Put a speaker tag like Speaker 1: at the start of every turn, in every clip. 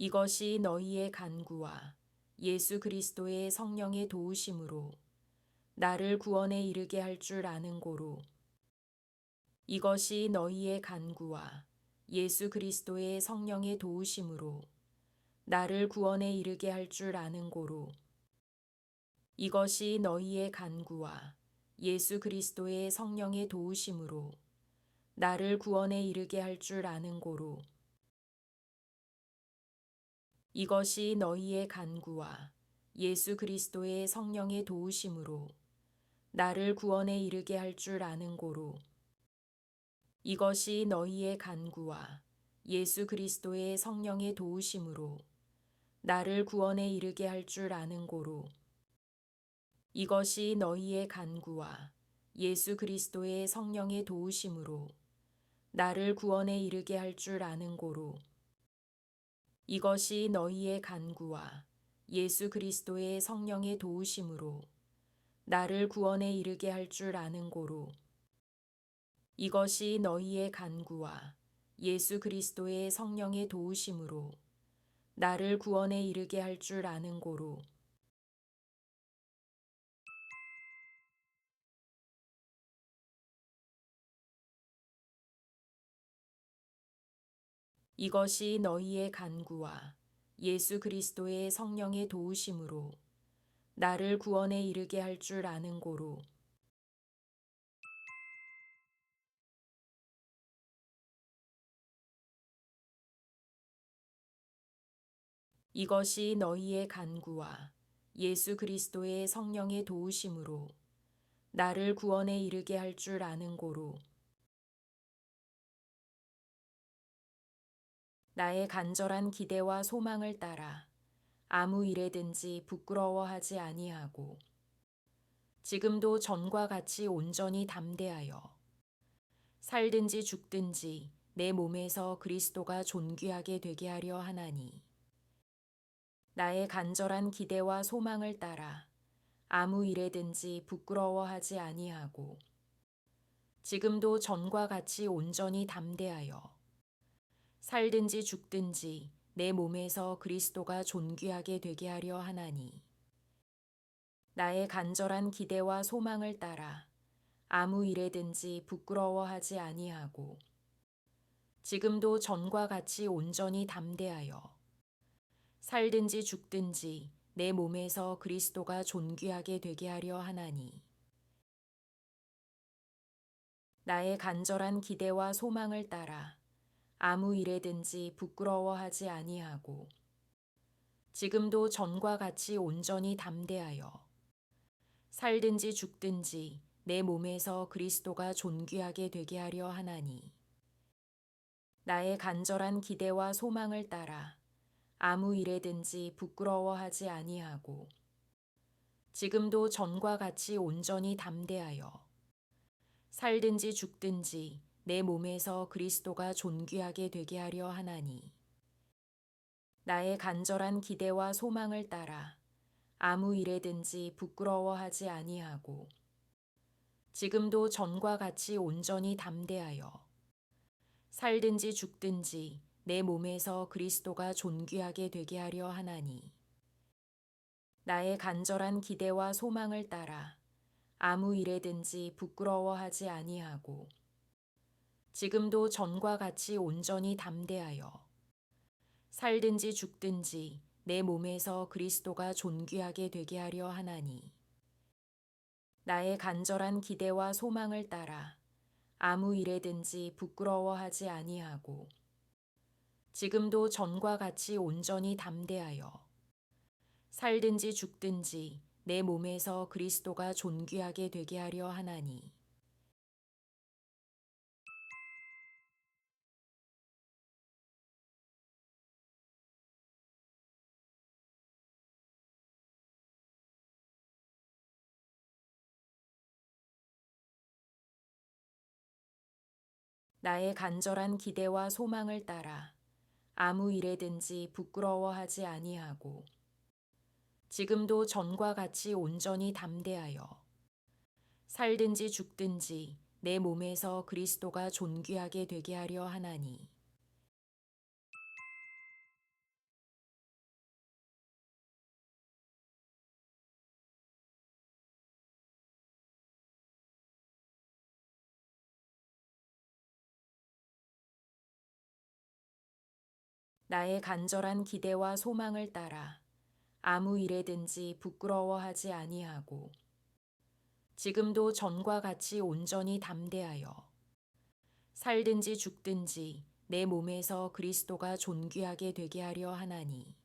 Speaker 1: 이것이 너희의 간구와 예수 그리스도의 성령의 도우심으로 나를 구원에 이르게 할 줄 아는 고로. 이것이 너희의 간구와 예수 그리스도의 성령의 도우심으로 나를 구원에 이르게 할 줄 아는 고로. 이것이 너희의 간구와 예수 그리스도의 성령의 도우심으로 나를 구원에 이르게 할 줄 아는 고로. 이것이 너희의 간구와 예수 그리스도의 성령의 도우심으로 나를 구원에 이르게 할 줄 아는 고로. 이것이 너희의 간구와 예수 그리스도의 성령의 도우심으로 나를 구원에 이르게 할 줄 아는 고로. 이것이 너희의 간구와 예수 그리스도의 성령의 도우심으로 나를 구원에 이르게 할 줄 아는 고로. 이것이 너희의 간구와 예수 그리스도의 성령의 도우심으로 나를 구원에 이르게 할 줄 아는 고로. 이것이 너희의 간구와 예수 그리스도의 성령의 도우심으로 나를 구원에 이르게 할 줄 아는 고로. 이것이 너희의 간구와 예수 그리스도의 성령의 도우심으로 나를 구원에 이르게 할 줄 아는 고로. 이것이 너희의 간구와 예수 그리스도의 성령의 도우심으로 나를 구원에 이르게 할 줄 아는 고로. 나의 간절한 기대와 소망을 따라 아무 일에든지 부끄러워하지 아니하고 지금도 전과 같이 온전히 담대하여 살든지 죽든지 내 몸에서 그리스도가 존귀하게 되게 하려 하나니. 나의 간절한 기대와 소망을 따라 아무 일에든지 부끄러워하지 아니하고 지금도 전과 같이 온전히 담대하여 살든지 죽든지 내 몸에서 그리스도가 존귀하게 되게 하려 하나니. 나의 간절한 기대와 소망을 따라 아무 일에든지 부끄러워하지 아니하고 지금도 전과 같이 온전히 담대하여 살든지 죽든지 내 몸에서 그리스도가 존귀하게 되게 하려 하나니. 나의 간절한 기대와 소망을 따라 아무 일에든지 부끄러워하지 아니하고 지금도 전과 같이 온전히 담대하여 살든지 죽든지 내 몸에서 그리스도가 존귀하게 되게 하려 하나니. 나의 간절한 기대와 소망을 따라 아무 일에든지 부끄러워하지 아니하고 지금도 전과 같이 온전히 담대하여 살든지 죽든지 내 몸에서 그리스도가 존귀하게 되게 하려 하나니. 나의 간절한 기대와 소망을 따라 아무 일에든지 부끄러워하지 아니하고 지금도 전과 같이 온전히 담대하여 살든지 죽든지 내 몸에서 그리스도가 존귀하게 되게 하려 하나니. 나의 간절한 기대와 소망을 따라 아무 일에든지 부끄러워하지 아니하고 지금도 전과 같이 온전히 담대하여 살든지 죽든지 내 몸에서 그리스도가 존귀하게 되게 하려 하나니. 나의 간절한 기대와 소망을 따라 아무 일에든지 부끄러워하지 아니하고 지금도 전과 같이 온전히 담대하여 살든지 죽든지 내 몸에서 그리스도가 존귀하게 되게 하려 하나니. 나의 간절한 기대와 소망을 따라 아무 일에든지 부끄러워하지 아니하고 지금도 전과 같이 온전히 담대하여 살든지 죽든지 내 몸에서 그리스도가 존귀하게 되게 하려 하나니. 나의 간절한 기대와 소망을 따라 아무 일에든지 부끄러워하지 아니하고 지금도 전과 같이 온전히 담대하여 살든지 죽든지 내 몸에서 그리스도가 존귀하게 되게 하려 하나니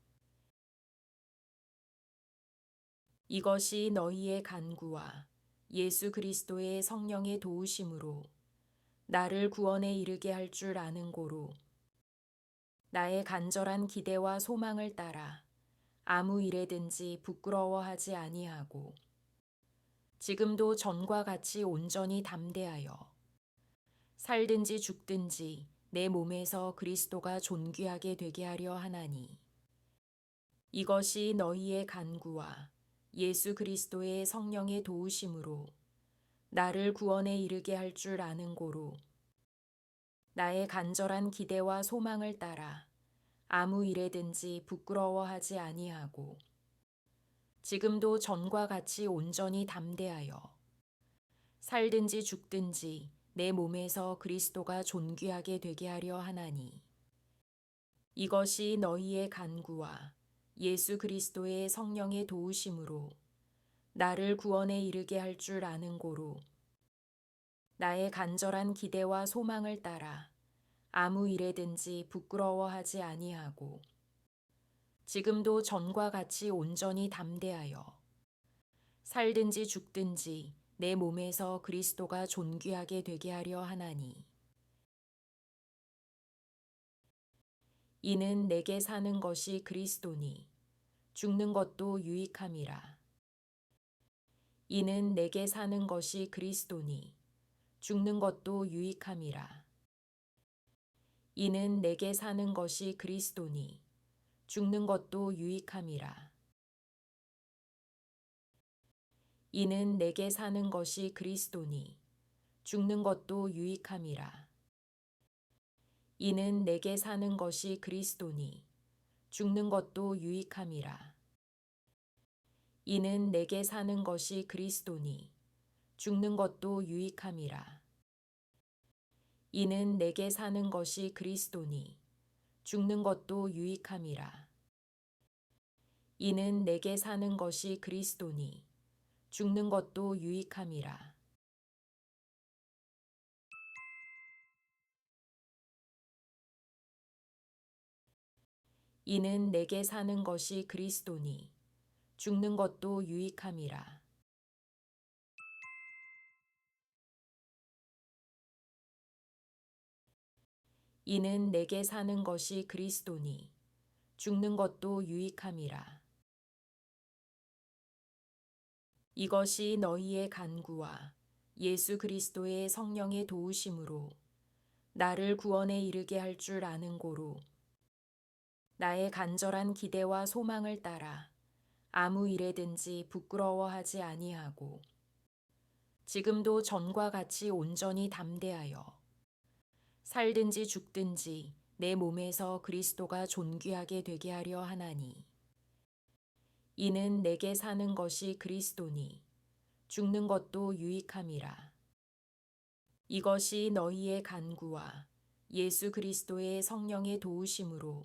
Speaker 1: 이것이 너희의 간구와 예수 그리스도의 성령의 도우심으로 나를 구원에 이르게 할 줄 아는 고로 나의 간절한 기대와 소망을 따라 아무 일에든지 부끄러워하지 아니하고 지금도 전과 같이 온전히 담대하여 살든지 죽든지 내 몸에서 그리스도가 존귀하게 되게 하려 하나니 이것이 너희의 간구와 예수 그리스도의 성령의 도우심으로 나를 구원에 이르게 할 줄 아는 고로 나의 간절한 기대와 소망을 따라 아무 일에든지 부끄러워하지 아니하고 지금도 전과 같이 온전히 담대하여 살든지 죽든지 내 몸에서 그리스도가 존귀하게 되게 하려 하나니 이것이 너희의 간구와 예수 그리스도의 성령의 도우심으로 나를 구원에 이르게 할 줄 아는 고로 나의 간절한 기대와 소망을 따라 아무 일에든지 부끄러워하지 아니하고 지금도 전과 같이 온전히 담대하여 살든지 죽든지 내 몸에서 그리스도가 존귀하게 되게 하려 하나니 이는 내게 사는 것이 그리스도니 죽는 것도 유익함이라. 이는 내게 사는 것이 그리스도니 죽는 것도 유익함이라. 이는 내게 사는 것이 그리스도니 죽는 것도 유익함이라. 이는 내게 사는 것이 그리스도니 죽는 것도 유익함이라. 이는 내게 사는 것이 그리스도니 죽는 것도 유익함이라. 이는 내게 사는 것이 그리스도니 죽는 것도 유익함이라. 이는 내게 사는 것이 그리스도니 죽는 것도 유익함이라. 이는 내게 사는 것이 그리스도니 죽는 것도 유익함이라. 이는 내게 사는 것이 그리스도니 죽는 것도 유익함이라. 이는 내게 사는 것이 그리스도니 죽는 것도 유익함이라. 이것이 너희의 간구와 예수 그리스도의 성령의 도우심으로 나를 구원에 이르게 할 줄 아는 고로 나의 간절한 기대와 소망을 따라 아무 일에든지 부끄러워하지 아니하고 지금도 전과 같이 온전히 담대하여 살든지 죽든지 내 몸에서 그리스도가 존귀하게 되게 하려 하나니 이는 내게 사는 것이 그리스도니 죽는 것도 유익함이라. 이것이 너희의 간구와 예수 그리스도의 성령의 도우심으로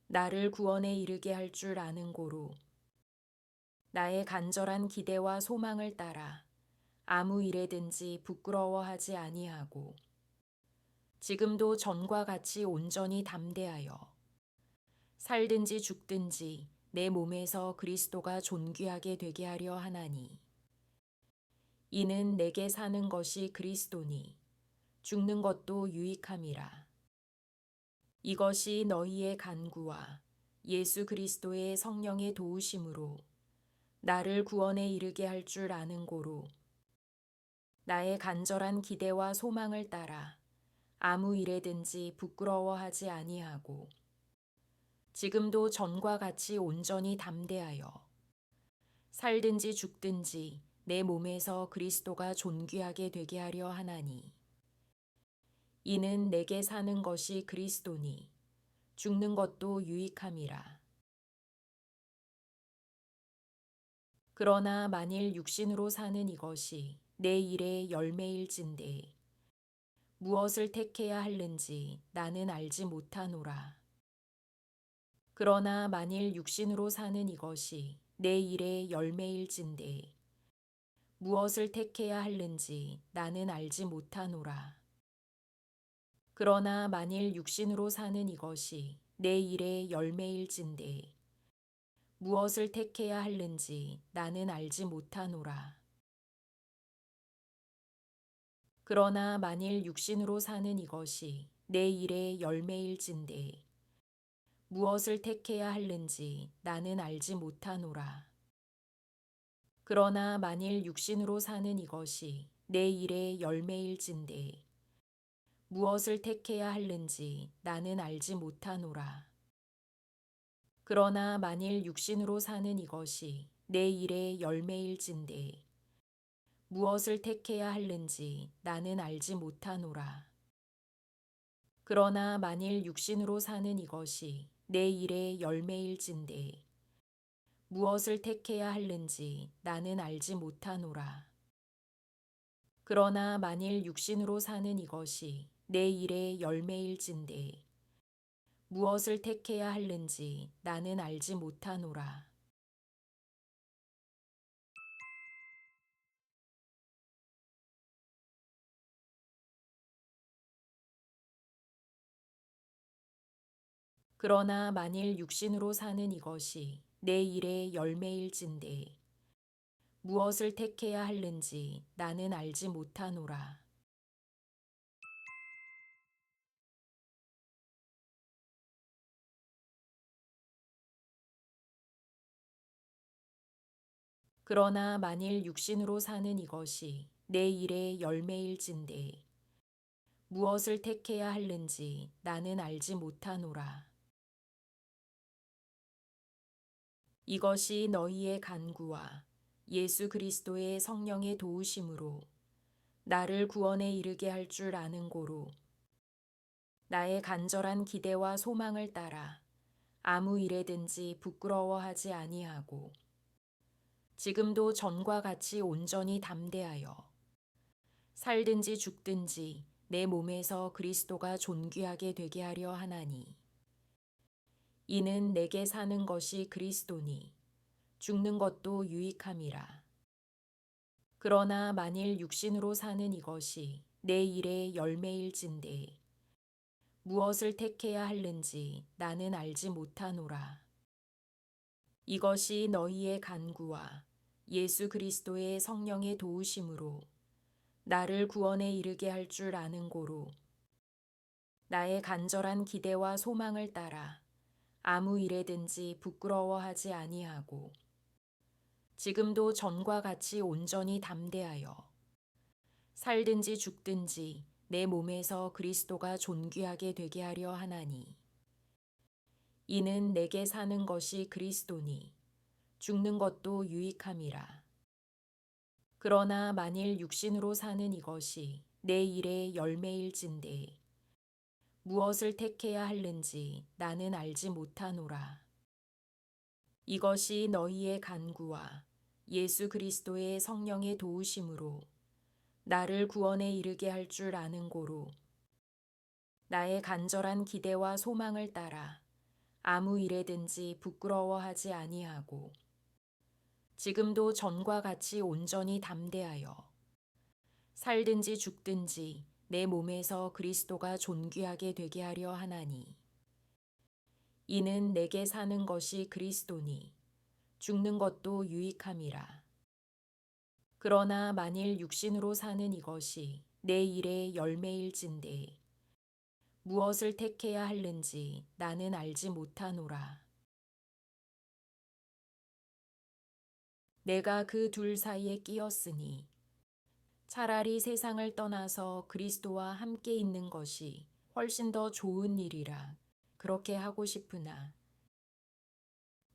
Speaker 1: 나를 구원에 이르게 할 줄 아는 고로 나의 간절한 기대와 소망을 따라 아무 일에든지 부끄러워하지 아니하고 지금도 전과 같이 온전히 담대하여 살든지 죽든지 내 몸에서 그리스도가 존귀하게 되게 하려 하나니 이는 내게 사는 것이 그리스도니 죽는 것도 유익함이라. 이것이 너희의 간구와 예수 그리스도의 성령의 도우심으로 나를 구원에 이르게 할 줄 아는 고로 나의 간절한 기대와 소망을 따라 아무 일에든지 부끄러워하지 아니하고 지금도 전과 같이 온전히 담대하여 살든지 죽든지 내 몸에서 그리스도가 존귀하게 되게 하려 하나니 이는 내게 사는 것이 그리스도니 죽는 것도 유익함이라. 그러나 만일 육신으로 사는 이것이 내 일의 열매일진대 무엇을 택해야 할는지 나는 알지 못하노라. 그러나 만일 육신으로 사는 이것이 내 일의 열매일진대 무엇을 택해야 할는지 나는 알지 못하노라. 그러나 만일 육신으로 사는 이것이 내 일의 열매일진대 무엇을 택해야 할는지 나는 알지 못하노라. 그러나 만일 육신으로 사는 이것이 내 일의 열매일진대 무엇을 택해야 할는지 나는 알지 못하노라. 그러나 만일 육신으로 사는 이것이 내 일의 열매일진대 무엇을 택해야 할는지 나는 알지 못하노라. 그러나 만일 육신으로 사는 이것이 내 일의 열매일진대 무엇을 택해야 할는지 나는 알지 못하노라. 그러나 만일 육신으로 사는 이것이 내 일의 열매일진대 무엇을 택해야 할는지 나는 알지 못하노라. 그러나 만일 육신으로 사는 이것이 내 일의 열매일진대 무엇을 택해야 할는지 나는 알지 못하노라. 그러나 만일 육신으로 사는 이것이 내 일의 열매일진대 무엇을 택해야 할는지 나는 알지 못하노라. 그러나 만일 육신으로 사는 이것이 내 일의 열매일진대 무엇을 택해야 할는지 나는 알지 못하노라. 이것이 너희의 간구와 예수 그리스도의 성령의 도우심으로 나를 구원에 이르게 할 줄 아는 고로 나의 간절한 기대와 소망을 따라 아무 일에든지 부끄러워하지 아니하고 지금도 전과 같이 온전히 담대하여 살든지 죽든지 내 몸에서 그리스도가 존귀하게 되게 하려 하나니 이는 내게 사는 것이 그리스도니 죽는 것도 유익함이라. 그러나 만일 육신으로 사는 이것이 내 일의 열매일진대 무엇을 택해야 할는지 나는 알지 못하노라. 이것이 너희의 간구와 예수 그리스도의 성령의 도우심으로 나를 구원에 이르게 할 줄 아는 고로 나의 간절한 기대와 소망을 따라 아무 일에든지 부끄러워하지 아니하고 지금도 전과 같이 온전히 담대하여 살든지 죽든지 내 몸에서 그리스도가 존귀하게 되게 하려 하나니 이는 내게 사는 것이 그리스도니 죽는 것도 유익함이라. 그러나 만일 육신으로 사는 이것이 내 일의 열매일진대 무엇을 택해야 할는지 나는 알지 못하노라. 이것이 너희의 간구와 예수 그리스도의 성령의 도우심으로 나를 구원에 이르게 할 줄 아는 고로 나의 간절한 기대와 소망을 따라 아무 일에든지 부끄러워하지 아니하고 지금도 전과 같이 온전히 담대하여 살든지 죽든지 내 몸에서 그리스도가 존귀하게 되게 하려 하나니 이는 내게 사는 것이 그리스도니 죽는 것도 유익함이라. 그러나 만일 육신으로 사는 이것이 내 일의 열매일진대 무엇을 택해야 할는지 나는 알지 못하노라. 내가 그 둘 사이에 끼었으니 차라리 세상을 떠나서 그리스도와 함께 있는 것이 훨씬 더 좋은 일이라 그렇게 하고 싶으나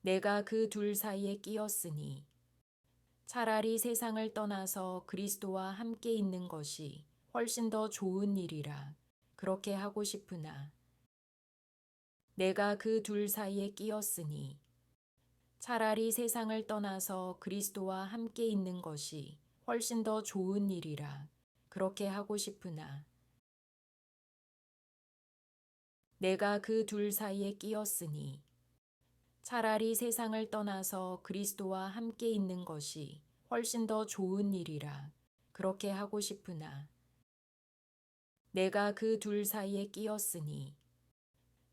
Speaker 1: 내가 그 둘 사이에 끼었으니 차라리 세상을 떠나서 그리스도와 함께 있는 것이 훨씬 더 좋은 일이라 그렇게 하고 싶으나 내가 그 둘 사이에 끼었으니 차라리 세상을 떠나서 그리스도와 함께 있는 것이 훨씬 더 좋은 일이라 그렇게 하고 싶으나 내가 그 둘 사이에 끼었으니 차라리 세상을 떠나서 그리스도와 함께 있는 것이 훨씬 더 좋은 일이라 그렇게 하고 싶으나 내가 그 둘 사이에 끼었으니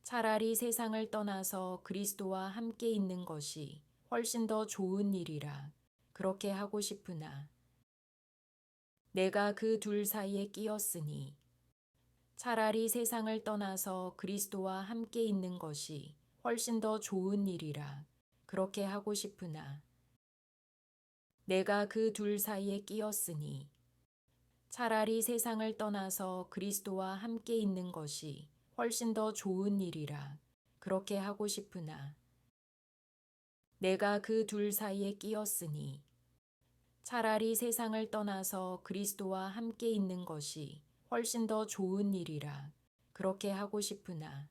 Speaker 1: 차라리 세상을 떠나서 그리스도와 함께 있는 것이 훨씬 더 좋은 일이라 그렇게 하고 싶으나 내가 그 둘 사이에 끼었으니 차라리 세상을 떠나서 그리스도와 함께 있는 것이 훨씬 더 좋은 일이라 그렇게 하고 싶으나 내가 그 둘 사이에 끼었으니 차라리 세상을 떠나서 그리스도와 함께 있는 것이 훨씬 더 좋은 일이라 그렇게 하고 싶으나 내가 그 둘 사이에 끼었으니 차라리 세상을 떠나서 그리스도와 함께 있는 것이 훨씬 더 좋은 일이라 그렇게 하고 싶으나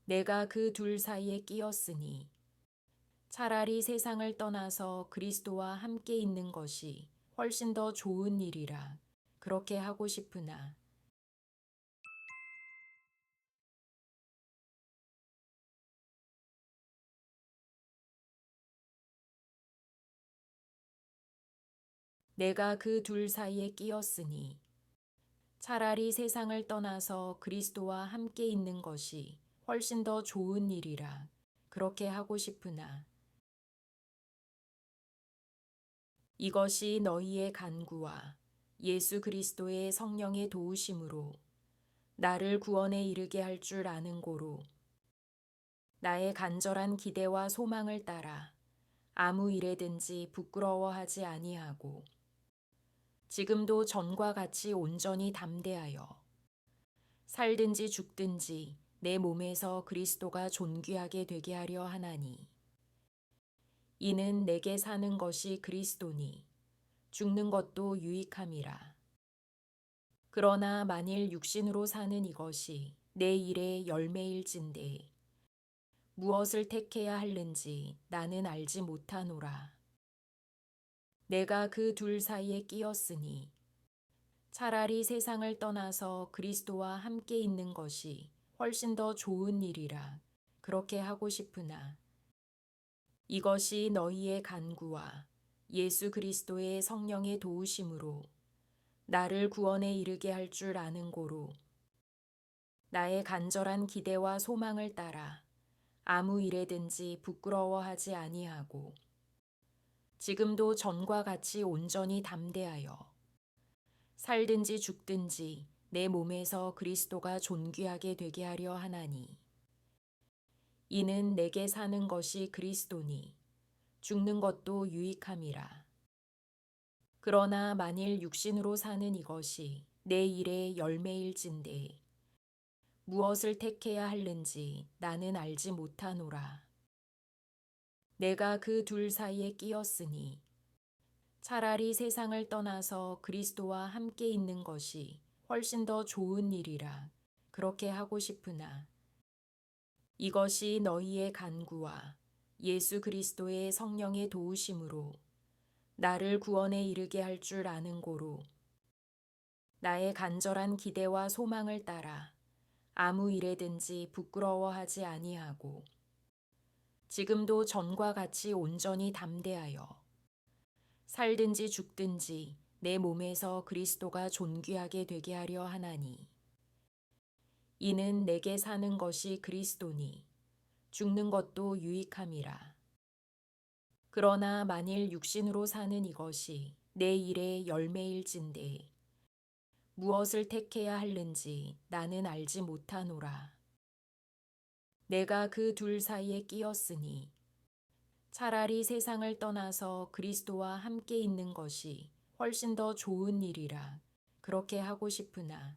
Speaker 1: 내가 그 둘 사이에 끼었으니 차라리 세상을 떠나서 그리스도와 함께 있는 것이 훨씬 더 좋은 일이라 그렇게 하고 싶으나 내가 그 둘 사이에 끼었으니 차라리 세상을 떠나서 그리스도와 함께 있는 것이 훨씬 더 좋은 일이라 그렇게 하고 싶으나 이것이 너희의 간구와 예수 그리스도의 성령의 도우심으로 나를 구원에 이르게 할 줄 아는 고로 나의 간절한 기대와 소망을 따라 아무 일에든지 부끄러워하지 아니하고 지금도 전과 같이 온전히 담대하여 살든지 죽든지 내 몸에서 그리스도가 존귀하게 되게 하려 하나니 이는 내게 사는 것이 그리스도니 죽는 것도 유익함이라. 그러나 만일 육신으로 사는 이것이 내 일의 열매일진대 무엇을 택해야 할는지 나는 알지 못하노라. 내가 그 둘 사이에 끼었으니 차라리 세상을 떠나서 그리스도와 함께 있는 것이 훨씬 더 좋은 일이라 그렇게 하고 싶으나 이것이 너희의 간구와 예수 그리스도의 성령의 도우심으로 나를 구원에 이르게 할 줄 아는 고로 나의 간절한 기대와 소망을 따라 아무 일에든지 부끄러워하지 아니하고 지금도 전과 같이 온전히 담대하여 살든지 죽든지 내 몸에서 그리스도가 존귀하게 되게 하려 하나니 이는 내게 사는 것이 그리스도니 죽는 것도 유익함이라. 그러나 만일 육신으로 사는 이것이 내 일의 열매일진대 무엇을 택해야 할는지 나는 알지 못하노라. 내가 그 둘 사이에 끼었으니 차라리 세상을 떠나서 그리스도와 함께 있는 것이 훨씬 더 좋은 일이라 그렇게 하고 싶으나 이것이 너희의 간구와 예수 그리스도의 성령의 도우심으로 나를 구원에 이르게 할 줄 아는 고로 나의 간절한 기대와 소망을 따라 아무 일에든지 부끄러워하지 아니하고 지금도 전과 같이 온전히 담대하여 살든지 죽든지 내 몸에서 그리스도가 존귀하게 되게 하려 하나니 이는 내게 사는 것이 그리스도니 죽는 것도 유익함이라. 그러나 만일 육신으로 사는 이것이 내 일의 열매일진대 무엇을 택해야 할는지 나는 알지 못하노라. 내가 그 둘 사이에 끼었으니 차라리 세상을 떠나서 그리스도와 함께 있는 것이 훨씬 더 좋은 일이라 그렇게 하고 싶으나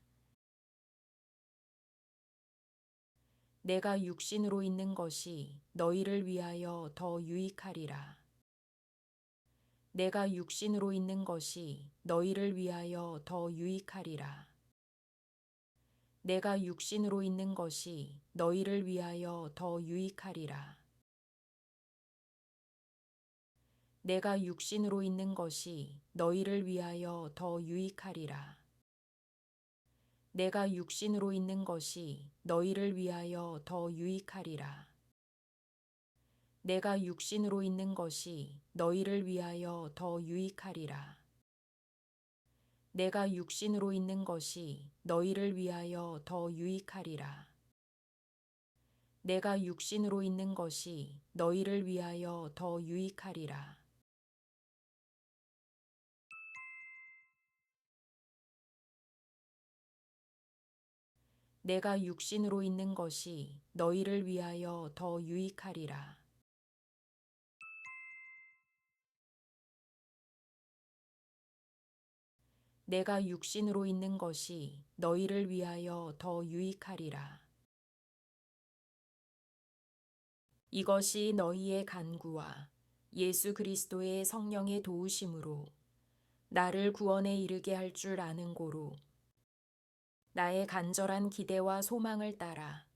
Speaker 1: 내가 육신으로 있는 것이 너희를 위하여 더 유익하리라. 내가 육신으로 있는 것이 너희를 위하여 더 유익하리라. 내가 육신으로 있는 것이 너희를 위하여 더 유익하리라. 내가 육신으로 있는 것이 너희를 위하여 더 유익하리라. 내가 육신으로 있는 것이 너희를 위하여 더 유익하리라. 내가 육신으로 있는 것이 너희를 위하여 더 유익하리라. 내가 육신으로 있는 것이 너희를 위하여 더 유익하리라. 내가 육신으로 있는 것이 너희를 위하여 더 유익하리라. 내가 육신으로 있는 것이 너희를 위하여 더 유익하리라. 내가 육신으로 있는 것이 너희를 위하여 더 유익하리라. 이것이 너희의 간구와 예수 그리스도의 성령의 도우심으로 나를 구원에 이르게 할 줄 아는 고로 나의 간절한 기대와 소망을 따라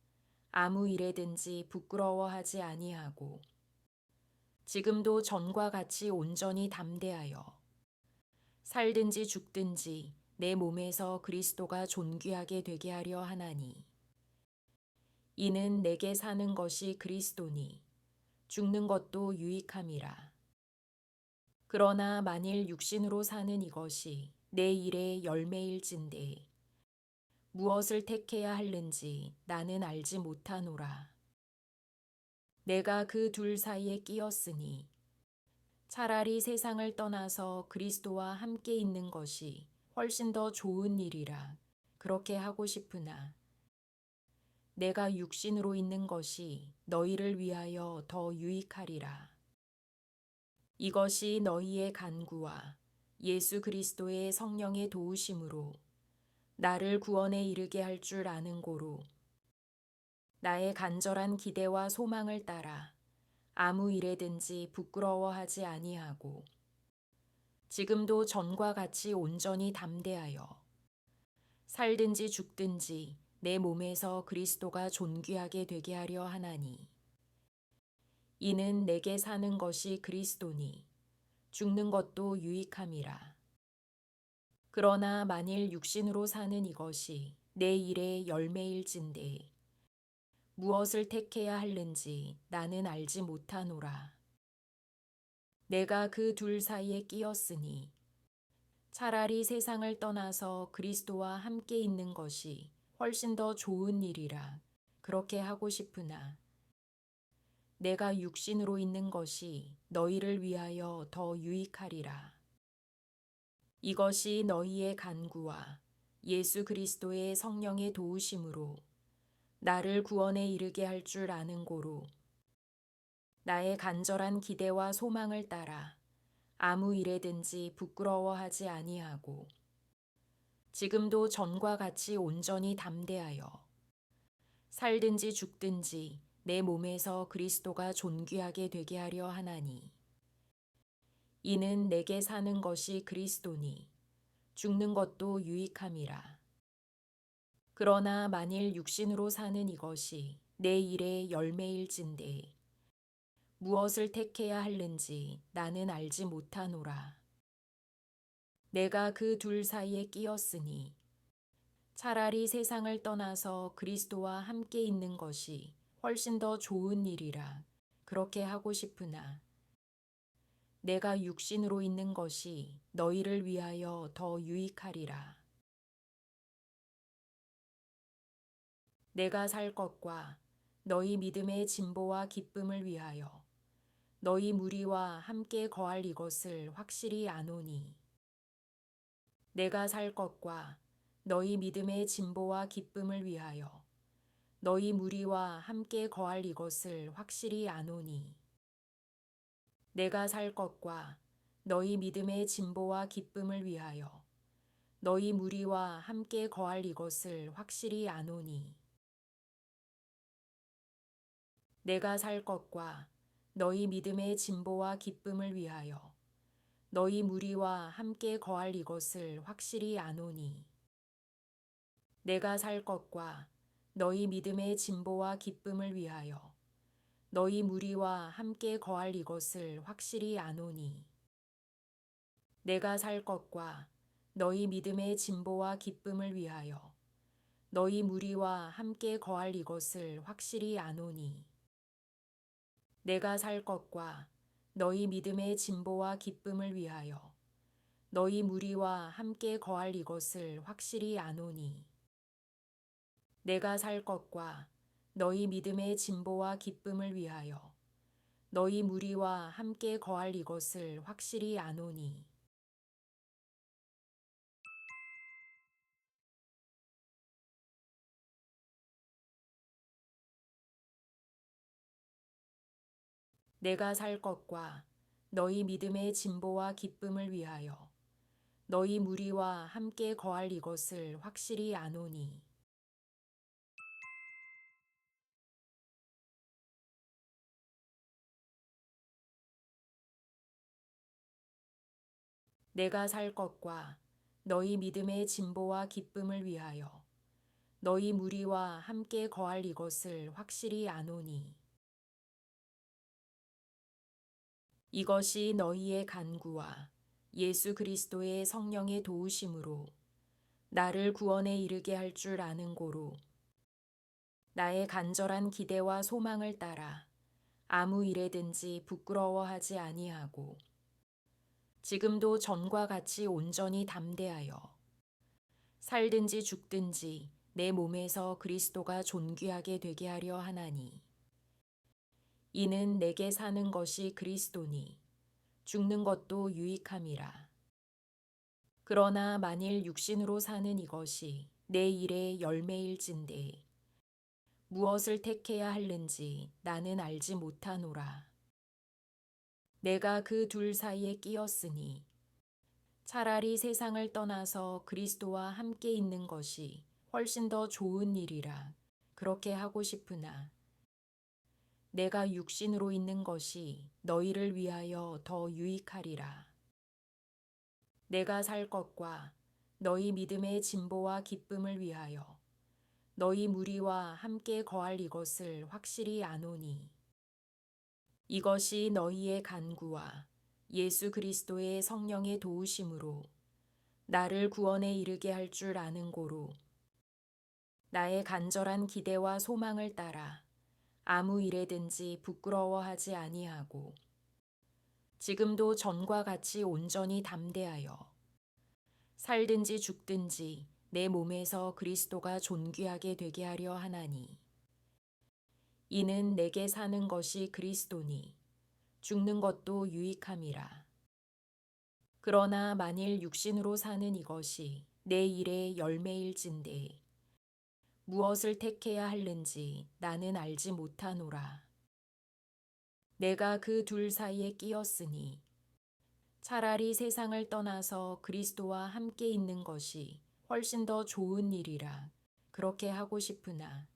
Speaker 1: 아무 일에든지 부끄러워하지 아니하고 지금도 전과 같이 온전히 담대하여 살든지 죽든지 내 몸에서 그리스도가 존귀하게 되게 하려 하나니 이는 내게 사는 것이 그리스도니 죽는 것도 유익함이라. 그러나 만일 육신으로 사는 이것이 내 일의 열매일진대 무엇을 택해야 할는지 나는 알지 못하노라. 내가 그 둘 사이에 끼었으니 차라리 세상을 떠나서 그리스도와 함께 있는 것이 훨씬 더 좋은 일이라 그렇게 하고 싶으나 내가 육신으로 있는 것이 너희를 위하여 더 유익하리라. 이것이 너희의 간구와 예수 그리스도의 성령의 도우심으로 나를 구원에 이르게 할 줄 아는 고로 나의 간절한 기대와 소망을 따라 아무 일에든지 부끄러워하지 아니하고 지금도 전과 같이 온전히 담대하여 살든지 죽든지 내 몸에서 그리스도가 존귀하게 되게 하려 하나니 이는 내게 사는 것이 그리스도니 죽는 것도 유익함이라. 그러나 만일 육신으로 사는 이것이 내 일의 열매일진대 무엇을 택해야 할는지 나는 알지 못하노라. 내가 그 둘 사이에 끼었으니 차라리 세상을 떠나서 그리스도와 함께 있는 것이 훨씬 더 좋은 일이라 그렇게 하고 싶으나 내가 육신으로 있는 것이 너희를 위하여 더 유익하리라. 이것이 너희의 간구와 예수 그리스도의 성령의 도우심으로 나를 구원에 이르게 할 줄 아는 고로 나의 간절한 기대와 소망을 따라 아무 일에든지 부끄러워하지 아니하고 지금도 전과 같이 온전히 담대하여 살든지 죽든지 내 몸에서 그리스도가 존귀하게 되게 하려 하나니 이는 내게 사는 것이 그리스도니 죽는 것도 유익함이라. 그러나 만일 육신으로 사는 이것이 내 일의 열매일진대 무엇을 택해야 할는지 나는 알지 못하노라. 내가 그 둘 사이에 끼었으니 차라리 세상을 떠나서 그리스도와 함께 있는 것이 훨씬 더 좋은 일이라 그렇게 하고 싶으나 내가 육신으로 있는 것이 너희를 위하여 더 유익하리라. 내가 살 것과 너희 믿음의 진보와 기쁨을 위하여 너희 무리와 함께 거할 이것을 확실히 아노니 내가 살 것과 너희 믿음의 진보와 기쁨을 위하여 너희 무리와 함께 거할 이것을 확실히 아노니 내가 살 것과 너희 믿음의 진보와 기쁨을 위하여 너희 무리와 함께 거할 이것을 확실히 아노니 내가 살 것과 너희 믿음의 진보와 기쁨을 위하여 너희 무리와 함께 거할 이것을 확실히 아노니 내가 살 것과 너희 믿음의 진보와 기쁨을 위하여 너희 무리와 함께 거할 이것을 확실히 아노니 내가 살 것과 너희 믿음의 진보와 기쁨을 위하여 너희 무리와 함께 거할 이것을 확실히 아노니 내가 살 것과 너희 믿음의 진보와 기쁨을 위하여 너희 무리와 함께 거할 이것을 확실히 아노니 내가 살 것과 너희 믿음의 진보와 기쁨을 위하여 너희 무리와 함께 거할 이것을 확실히 아노니 내가 살 것과 너희 믿음의 진보와 기쁨을 위하여 너희 무리와 함께 거할 이것을 확실히 아노니 내가 살 것과 너희 믿음의 진보와 기쁨을 위하여 너희 무리와 함께 거할 이것을 확실히 아노니 이것이 너희의 간구와 예수 그리스도의 성령의 도우심으로 나를 구원에 이르게 할 줄 아는 고로 나의 간절한 기대와 소망을 따라 아무 일에든지 부끄러워하지 아니하고 지금도 전과 같이 온전히 담대하여 살든지 죽든지 내 몸에서 그리스도가 존귀하게 되게 하려 하나니 이는 내게 사는 것이 그리스도니 죽는 것도 유익함이라. 그러나 만일 육신으로 사는 이것이 내 일의 열매일진대 무엇을 택해야 할는지 나는 알지 못하노라. 내가 그 둘 사이에 끼었으니 차라리 세상을 떠나서 그리스도와 함께 있는 것이 훨씬 더 좋은 일이라 그렇게 하고 싶으나 내가 육신으로 있는 것이 너희를 위하여 더 유익하리라. 내가 살 것과 너희 믿음의 진보와 기쁨을 위하여 너희 무리와 함께 거할 이것을 확실히 아노니 이것이 너희의 간구와 예수 그리스도의 성령의 도우심으로 나를 구원에 이르게 할 줄 아는 고로 나의 간절한 기대와 소망을 따라 아무 일에든지 부끄러워하지 아니하고 지금도 전과 같이 온전히 담대하여 살든지 죽든지 내 몸에서 그리스도가 존귀하게 되게 하려 하나니 이는 내게 사는 것이 그리스도니 죽는 것도 유익함이라. 그러나 만일 육신으로 사는 이것이 내 일의 열매일진대 무엇을 택해야 할는지 나는 알지 못하노라. 내가 그 둘 사이에 끼었으니 차라리 세상을 떠나서 그리스도와 함께 있는 것이 훨씬 더 좋은 일이라 그렇게 하고 싶으나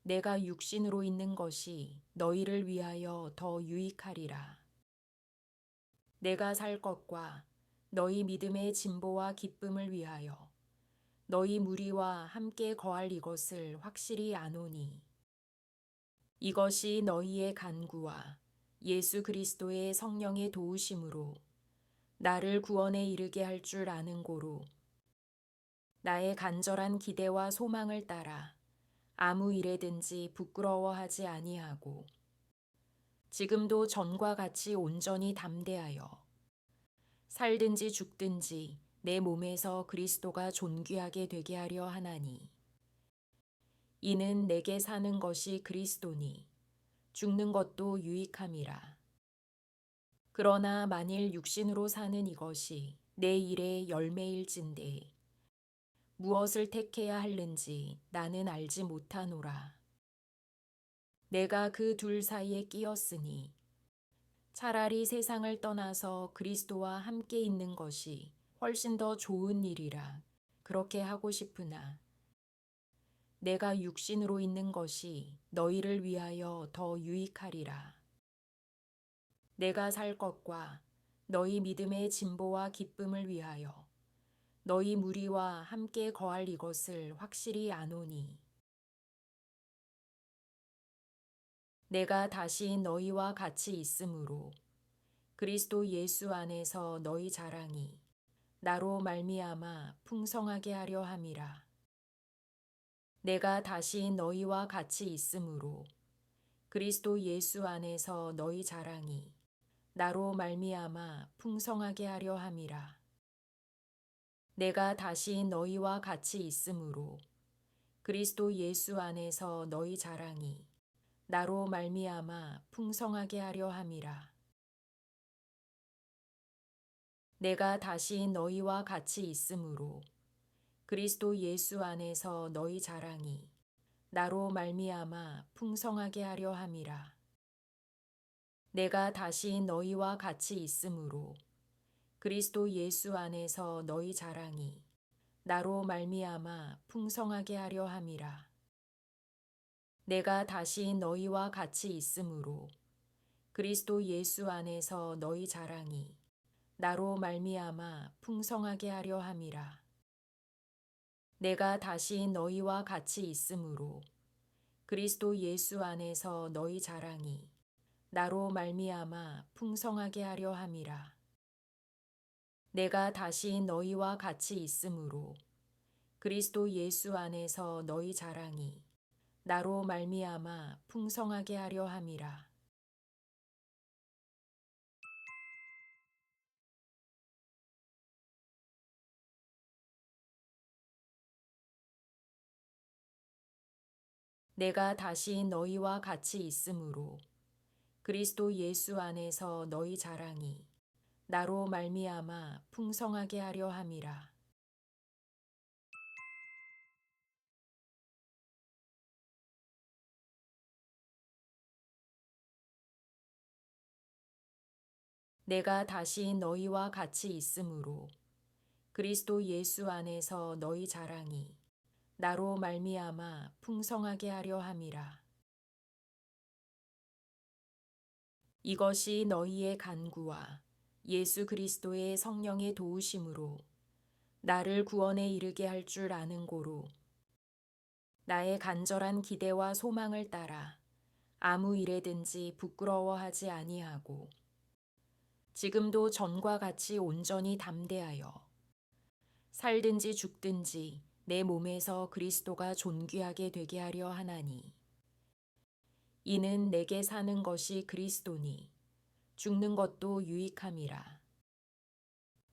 Speaker 1: 내가 육신으로 있는 것이 너희를 위하여 더 유익하리라. 내가 살 것과 너희 믿음의 진보와 기쁨을 위하여 너희 무리와 함께 거할 이것을 확실히 아노니 이것이 너희의 간구와 예수 그리스도의 성령의 도우심으로 나를 구원에 이르게 할 줄 아는 고로 나의 간절한 기대와 소망을 따라 아무 일에든지 부끄러워하지 아니하고 지금도 전과 같이 온전히 담대하여 살든지 죽든지 내 몸에서 그리스도가 존귀하게 되게 하려 하나니 이는 내게 사는 것이 그리스도니 죽는 것도 유익함이라. 그러나 만일 육신으로 사는 이것이 내 일의 열매일진대 무엇을 택해야 할는지 나는 알지 못하노라. 내가 그 둘 사이에 끼었으니 차라리 세상을 떠나서 그리스도와 함께 있는 것이 훨씬 더 좋은 일이라 그렇게 하고 싶으나 내가 육신으로 있는 것이 너희를 위하여 더 유익하리라. 내가 살 것과 너희 믿음의 진보와 기쁨을 위하여 너희 무리와 함께 거할 이 것을 확실히 아노니 이것이 너희의 간구와 예수 그리스도의 성령의 도우심으로 나를 구원에 이르게 할 줄 아는 고로 나의 간절한 기대와 소망을 따라 아무 일에든지 부끄러워하지 아니하고 지금도 전과 같이 온전히 담대하여 살든지 죽든지 내 몸에서 그리스도가 존귀하게 되게 하려 하나니 이는 내게 사는 것이 그리스도니 죽는 것도 유익함이라. 그러나 만일 육신으로 있는 것이 너희를 위하여 더 유익하리라. 내가 살 것과 너희 믿음의 진보와 기쁨을 위하여 너희 무리와 함께 거할 이것을 확실히 아노니 내가 다시 너희와 같이 있으므로 그리스도 예수 안에서 너희 자랑이 나로 말미암아 풍성하게 하려 함이라. 내가 다시 너희와 같이 있으므로 그리스도 예수 안에서 너희 자랑이 나로 말미암아 풍성하게 하려 함이라. 내가 다시 너희와 같이 있으므로 그리스도 예수 안에서 너희 자랑이 나로 말미암아 풍성하게 하려 함이라. 내가 다시 너희와 같이 있으므로 그리스도 예수 안에서 너희 자랑이 나로 말미암아 풍성하게 하려 함이라. 내가 다시 너희와 같이 있으므로 그리스도 예수 안에서 너희 자랑이 나로 말미암아 풍성하게 하려 함이라. 내가 다시 너희와 같이 있으므로 그리스도 예수 안에서 너희 자랑이 나로 말미암아 풍성하게 하려 함이라. 내가 다시 너희와 같이 있으므로 그리스도 예수 안에서 너희 자랑이 나로 말미암아 풍성하게 하려 함이라. 내가 다시 너희와 같이 있으므로 그리스도 예수 안에서 너희 자랑이 나로 말미암아 풍성하게 하려 함이라. 내가 다시 너희와 같이 있으므로 그리스도 예수 안에서 너희 자랑이 나로 말미암아 풍성하게 하려 함이라. 내가 다시 너희와 같이 있으므로 그리스도 예수 안에서 너희 자랑이 나로 말미암아 풍성하게 하려 함이라. 이것이 너희의 간구와 예수 그리스도의 성령의 도우심으로 나를 구원에 이르게 할 줄 아는 고로 나의 간절한 기대와 소망을 따라 아무 일에든지 부끄러워하지 아니하고 지금도 전과 같이 온전히 담대하여 살든지 죽든지 내 몸에서 그리스도가 존귀하게 되게 하려 하나니 이는 내게 사는 것이 그리스도니 죽는 것도 유익함이라.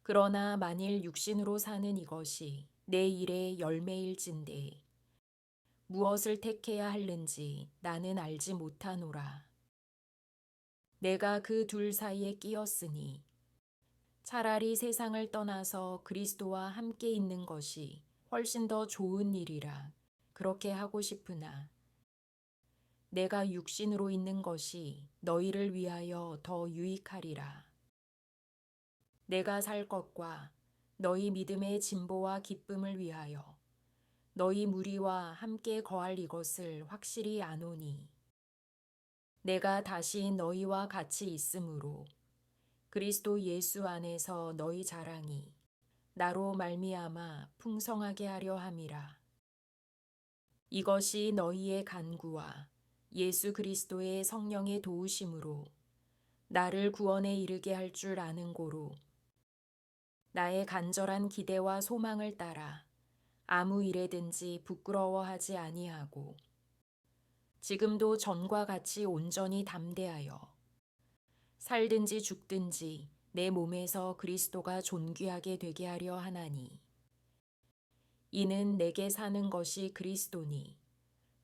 Speaker 1: 그러나 만일 육신으로 사는 이것이 내 일의 열매일진대 무엇을 택해야 할는지 나는 알지 못하노라. 내가 그 둘 사이에 끼었으니 차라리 세상을 떠나서 그리스도와 함께 있는 것이 훨씬 더 좋은 일이라 그렇게 하고 싶으나 내가 육신으로 있는 것이 너희를 위하여 더 유익하리라. 내가 살 것과 너희 믿음의 진보와 기쁨을 위하여 너희 무리와 함께 거할 이것을 확실히 아노니 내가 다시 너희와 같이 있으므로 그리스도 예수 안에서 너희 자랑이 나로 말미암아 풍성하게 하려 함이라. 이것이 너희의 간구와 예수 그리스도의 성령의 도우심으로 나를 구원에 이르게 할 줄 아는 고로 나의 간절한 기대와 소망을 따라 아무 일에든지 부끄러워하지 아니하고 지금도 전과 같이 온전히 담대하여 살든지 죽든지 내 몸에서 그리스도가 존귀하게 되게 하려 하나니 이는 내게 사는 것이 그리스도니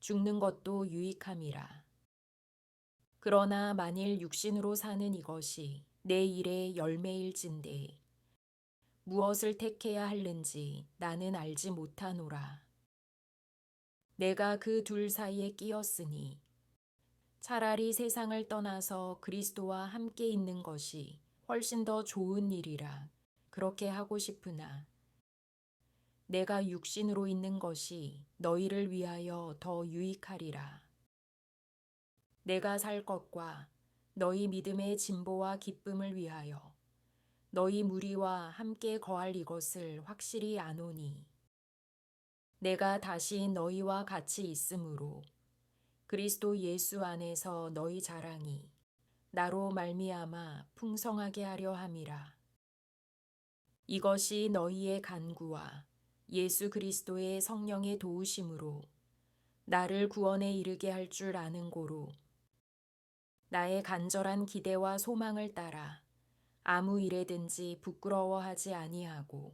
Speaker 1: 죽는 것도 유익함이라. 그러나 만일 육신으로 사는 이것이 내 일의 열매일진대 무엇을 택해야 할는지 나는 알지 못하노라. 내가 그 둘 사이에 끼었으니 차라리 세상을 떠나서 그리스도와 함께 있는 것이 훨씬 더 좋은 일이라 그렇게 하고 싶으나 내가 육신으로 있는 것이 너희를 위하여 더 유익하리라. 내가 살 것과 너희 믿음의 진보와 기쁨을 위하여 너희 무리와 함께 거할 이것을 확실히 아노니 내가 다시 너희와 같이 있으므로 그리스도 예수 안에서 너희 자랑이 나로 말미암아 풍성하게 하려 함이라. 이것이 너희의 간구와 예수 그리스도의 성령의 도우심으로 나를 구원에 이르게 할 줄 아는 고로 나의 간절한 기대와 소망을 따라 아무 일에든지 부끄러워하지 아니하고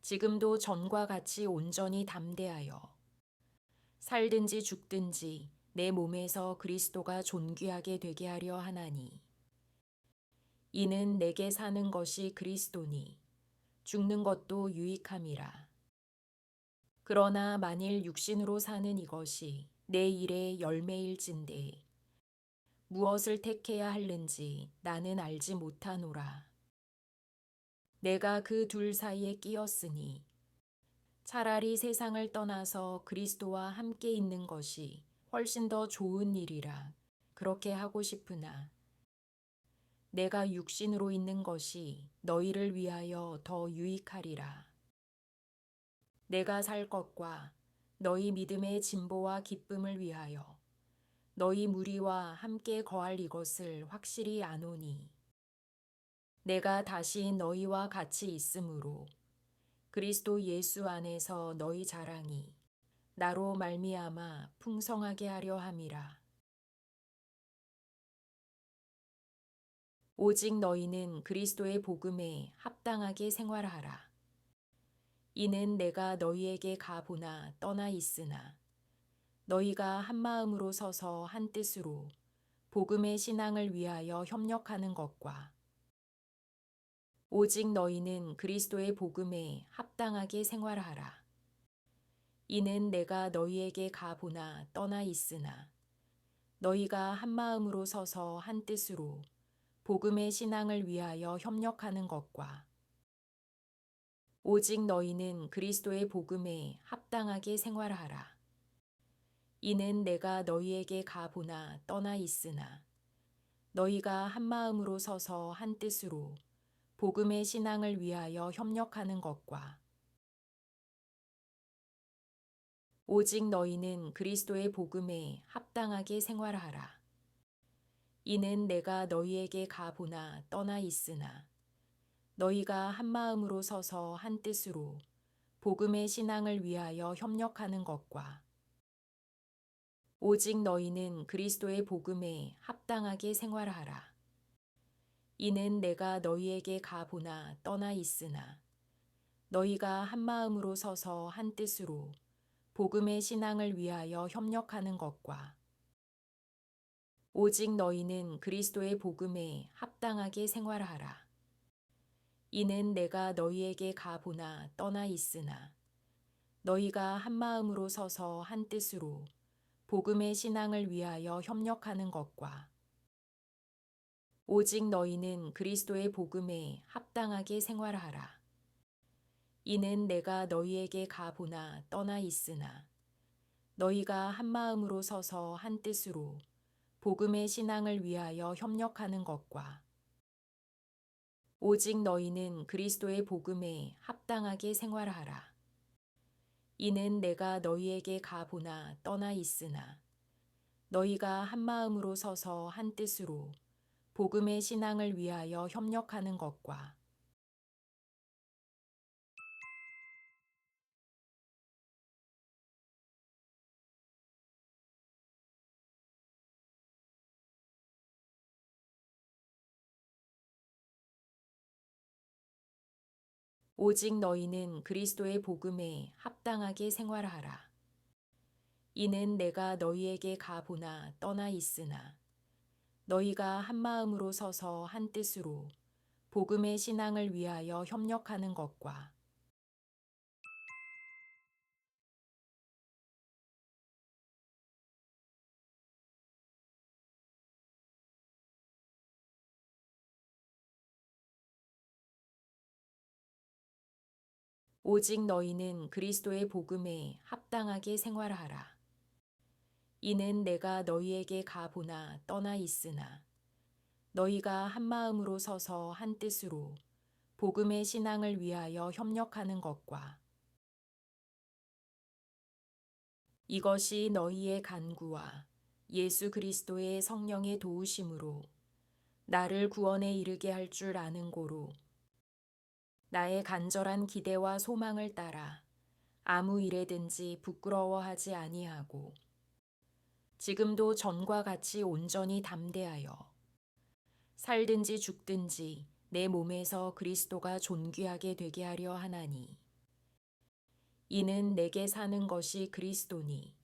Speaker 1: 지금도 전과 같이 온전히 담대하여 살든지 죽든지 내 몸에서 그리스도가 존귀하게 되게 하려 하나니 이는 내게 사는 것이 그리스도니 죽는 것도 유익함이라. 그러나 만일 육신으로 사는 이것이 내 일의 열매일진대 무엇을 택해야 할는지 나는 알지 못하노라. 내가 그 둘 사이에 끼었으니 차라리 세상을 떠나서 그리스도와 함께 있는 것이 훨씬 더 좋은 일이라 그렇게 하고 싶으나 내가 육신으로 있는 것이 너희를 위하여 더 유익하리라. 내가 살 것과 너희 믿음의 진보와 기쁨을 위하여 너희 무리와 함께 거할 이것을 확실히 아노니 내가 다시 너희와 같이 있으므로 그리스도 예수 안에서 너희 자랑이 나로 말미암아 풍성하게 하려 함이라. 오직 너희는 그리스도의 복음에 합당하게 생활하라. 이는 내가 너희에게 가보나 떠나 있으나 너희가 한 마음으로 서서 한 뜻으로 복음의 신앙을 위하여 협력하는 것과 오직 너희는 그리스도의 복음에 합당하게 생활하라. 이는 내가 너희에게 가보나 떠나 있으나 너희가 한 마음으로 서서 한 뜻으로 복음의 신앙을 위하여 협력하는 것과 오직 너희는 그리스도의 복음에 합당하게 생활하라. 이는 내가 너희에게 가보나 떠나 있으나 너희가 한 마음으로 서서 한 뜻으로 복음의 신앙을 위하여 협력하는 것과 오직 너희는 그리스도의 복음에 합당하게 생활하라. 이는 내가 너희에게 가보나 떠나 있으나 너희가 한 마음으로 서서 한 뜻으로 복음의 신앙을 위하여 협력하는 것과 오직 너희는 그리스도의 복음에 합당하게 생활하라. 이는 내가 너희에게 가보나 떠나 있으나 너희가 한 마음으로 서서 한 뜻으로 복음의 신앙을 위하여 협력하는 것과 오직 너희는 그리스도의 복음에 합당하게 생활하라. 이는 내가 너희에게 가보나 떠나 있으나 너희가 한 마음으로 서서 한 뜻으로 복음의 신앙을 위하여 협력하는 것과 오직 너희는 그리스도의 복음에 합당하게 생활하라. 이는 내가 너희에게 가보나 떠나 있으나 너희가 한 마음으로 서서 한 뜻으로 복음의 신앙을 위하여 협력하는 것과 오직 너희는 그리스도의 복음에 합당하게 생활하라. 이는 내가 너희에게 가보나 떠나 있으나 너희가 한 마음으로 서서 한 뜻으로 복음의 신앙을 위하여 협력하는 것과 오직 너희는 그리스도의 복음에 합당하게 생활하라. 이는 내가 너희에게 가보나 떠나 있으나 너희가 한 마음으로 서서 한 뜻으로 복음의 신앙을 위하여 협력하는 것과 오직 너희는 그리스도의 복음에 합당하게 생활하라. 이는 내가 너희에게 가보나 떠나 있으나 너희가 한 마음으로 서서 한 뜻으로 복음의 신앙을 위하여 협력하는 것과 이것이 너희의 간구와 예수 그리스도의 성령의 도우심으로 나를 구원에 이르게 할 줄 아는 고로 나의 간절한 기대와 소망을 따라 아무 일에든지 부끄러워하지 아니하고 지금도 전과 같이 온전히 담대하여 살든지 죽든지 내 몸에서 그리스도가 존귀하게 되게 하려 하나니 이는 내게 사는 것이 그리스도니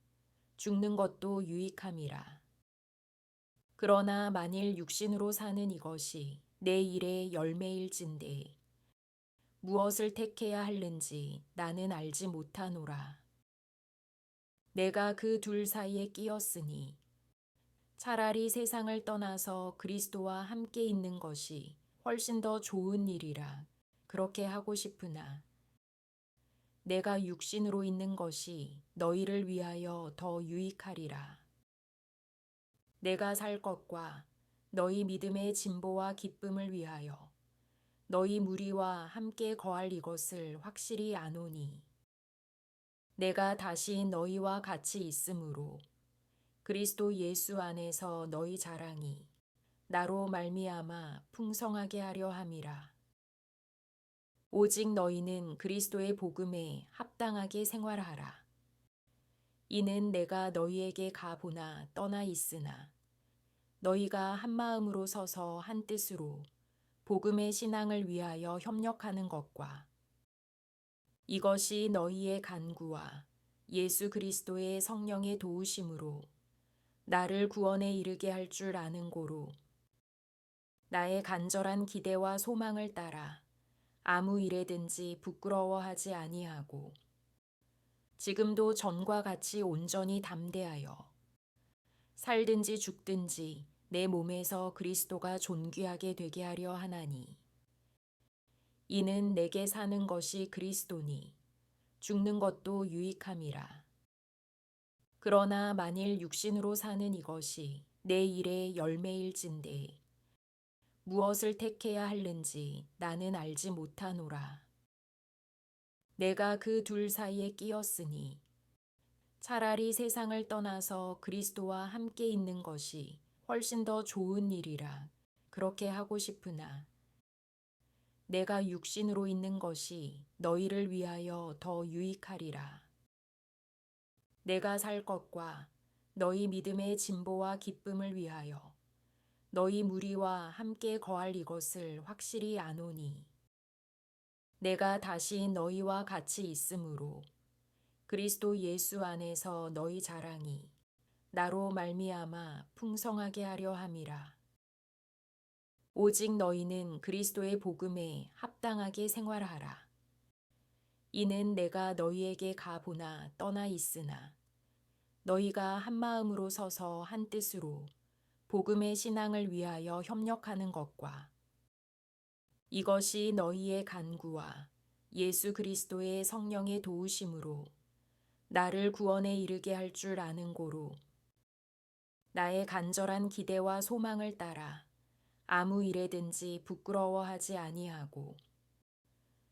Speaker 1: 죽는 것도 유익함이라. 그러나 만일 육신으로 사는 이것이 내 일의 열매일진대 무엇을 택해야 할는지 나는 알지 못하노라. 내가 그 둘 사이에 끼었으니 차라리 세상을 떠나서 그리스도와 함께 있는 것이 훨씬 더 좋은 일이라 그렇게 하고 싶으나 내가 육신으로 있는 것이 너희를 위하여 더 유익하리라. 내가 살 것과 너희 믿음의 진보와 기쁨을 위하여 너희 무리와 함께 거할 이것을 확실히 아노니 내가 다시 너희와 같이 있으므로 그리스도 예수 안에서 너희 자랑이 나로 말미암아 풍성하게 하려 함이라. 오직 너희는 그리스도의 복음에 합당하게 생활하라. 이는 내가 너희에게 가보나 떠나 있으나 너희가 한 마음으로 서서 한 뜻으로 복음의 신앙을 위하여 협력하는 것과 이것이 너희의 간구와 예수 그리스도의 성령의 도우심으로 나를 구원에 이르게 할 줄 아는 고로 나의 간절한 기대와 소망을 따라 아무 일에든지 부끄러워하지 아니하고 지금도 전과 같이 온전히 담대하여 살든지 죽든지 내 몸에서 그리스도가 존귀하게 되게 하려 하나니 이는 내게 사는 것이 그리스도니 죽는 것도 유익함이라. 그러나 만일 육신으로 사는 이것이 내 일의 열매일진대 무엇을 택해야 할는지 나는 알지 못하노라. 내가 그 둘 사이에 끼었으니 차라리 세상을 떠나서 그리스도와 함께 있는 것이 훨씬 더 좋은 일이라 그렇게 하고 싶으나 내가 육신으로 있는 것이 너희를 위하여 더 유익하리라. 내가 살 것과 너희 믿음의 진보와 기쁨을 위하여 너희 무리와 함께 거할 이것을 확실히 아노니 내가 다시 너희와 같이 있으므로 그리스도 예수 안에서 너희 자랑이 나로 말미암아 풍성하게 하려 함이라. 오직 너희는 그리스도의 복음에 합당하게 생활하라. 이는 내가 너희에게 가보나 떠나 있으나 너희가 한 마음으로 서서 한 뜻으로 복음의 신앙을 위하여 협력하는 것과 이것이 너희의 간구와 예수 그리스도의 성령의 도우심으로 나를 구원에 이르게 할 줄 아는 고로 나의 간절한 기대와 소망을 따라 아무 일에든지 부끄러워하지 아니하고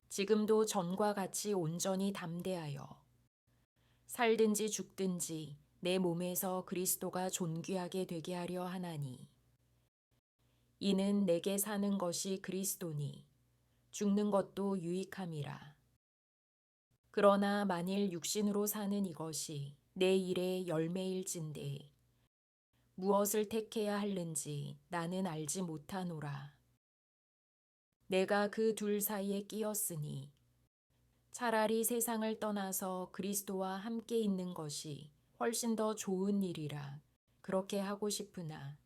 Speaker 1: 지금도 전과 같이 온전히 담대하여 살든지 죽든지 내 몸에서 그리스도가 존귀하게 되게 하려 하나니 이는 내게 사는 것이 그리스도니 죽는 것도 유익함이라. 그러나 만일 육신으로 사는 이것이 내 일의 열매일진대 무엇을 택해야 할는지 나는 알지 못하노라. 내가 그 둘 사이에 끼었으니 차라리 세상을 떠나서 그리스도와 함께 있는 것이 훨씬 더 좋은 일이라 그렇게 하고 싶으나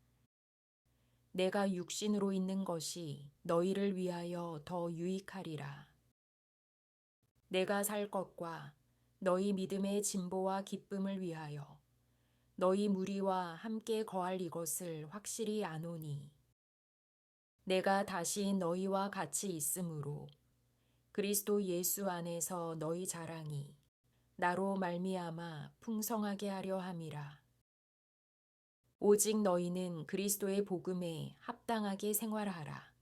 Speaker 1: 내가 육신으로 있는 것이 너희를 위하여 더 유익하리라. 내가 살 것과 너희 믿음의 진보와 기쁨을 위하여 너희 무리와 함께 거할 이것을 확실히 아노니 내가 다시 너희와 같이 있으므로 그리스도 예수 안에서 너희 자랑이 나로 말미암아 풍성하게 하려 함이라. 오직 너희는 그리스도의 복음에 합당하게 생활하라.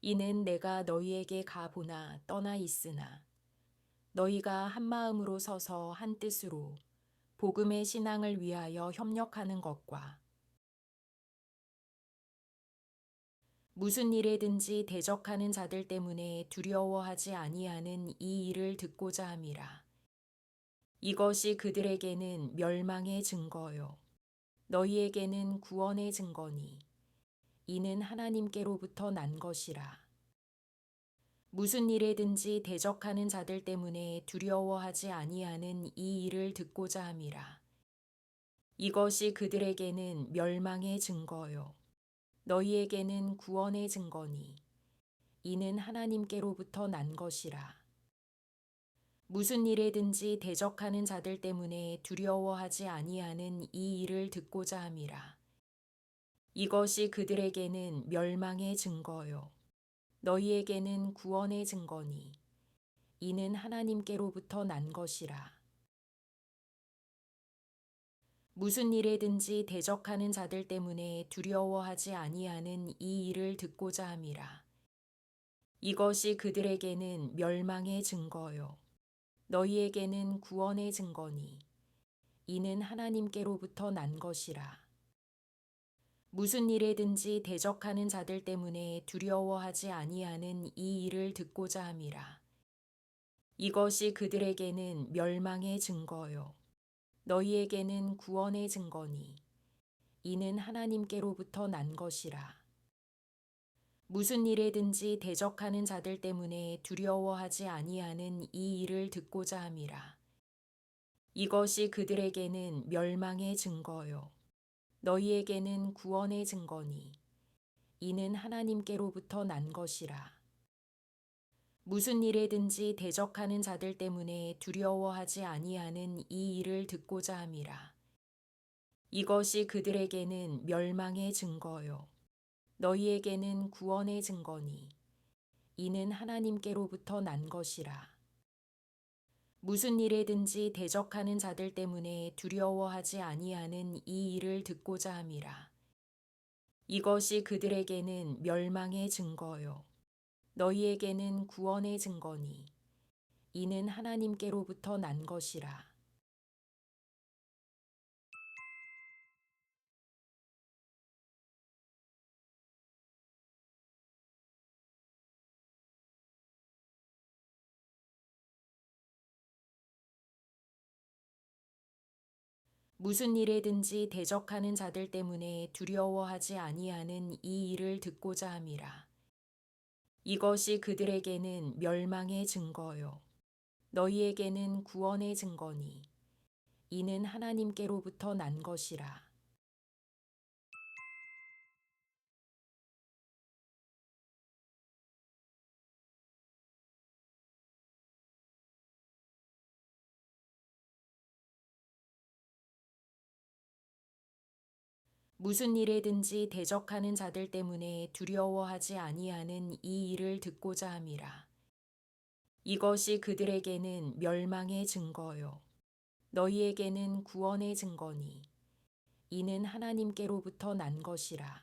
Speaker 1: 이는 내가 너희에게 가보나 떠나 있으나 너희가 한 마음으로 서서 한 뜻으로 복음의 신앙을 위하여 협력하는 것과 무슨 일에든지 대적하는 자들 때문에 두려워하지 아니하는 이 일을 듣고자 함이라. 이것이 그들에게는 멸망의 증거요 너희에게는 구원의 증거니 이는 하나님께로부터 난 것이라. 무슨 일에든지 대적하는 자들 때문에 두려워하지 아니하는 이 일을 듣고자 함이라. 이것이 그들에게는 멸망의 증거요 너희에게는 구원의 증거니 이는 하나님께로부터 난 것이라. 무슨 일에든지 대적하는 자들 때문에 두려워하지 아니하는 이 일을 듣고자 함이라. 이것이 그들에게는 멸망의 증거요 너희에게는 구원의 증거니 이는 하나님께로부터 난 것이라. 무슨 일에든지 대적하는 자들 때문에 두려워하지 아니하는 이 일을 듣고자 함이라. 이것이 그들에게는 멸망의 증거요 너희에게는 구원의 증거니 이는 하나님께로부터 난 것이라. 무슨 일에든지 대적하는 자들 때문에 두려워하지 아니하는 이 일을 듣고자 함이라. 이것이 그들에게는 멸망의 증거요 너희에게는 구원의 증거니 이는 하나님께로부터 난 것이라. 무슨 일에든지 대적하는 자들 때문에 두려워하지 아니하는 이 일을 듣고자 함이라. 이것이 그들에게는 멸망의 증거요 너희에게는 구원의 증거니 이는 하나님께로부터 난 것이라. 무슨 일에든지 대적하는 자들 때문에 두려워하지 아니하는 이 일을 듣고자 함이라. 이것이 그들에게는 멸망의 증거요 너희에게는 구원의 증거니 이는 하나님께로부터 난 것이라. 무슨 일에든지 대적하는 자들 때문에 두려워하지 아니하는 이 일을 듣고자 함이라. 이것이 그들에게는 멸망의 증거요 너희에게는 구원의 증거니 이는 하나님께로부터 난 것이라. 무슨 일에든지 대적하는 자들 때문에 두려워하지 아니하는 이 일을 듣고자 함이라. 이것이 그들에게는 멸망의 증거요 너희에게는 구원의 증거니 이는 하나님께로부터 난 것이라. 무슨 일에든지 대적하는 자들 때문에 두려워하지 아니하는 이 일을 듣고자 함이라. 이것이 그들에게는 멸망의 증거요 너희에게는 구원의 증거니 이는 하나님께로부터 난 것이라.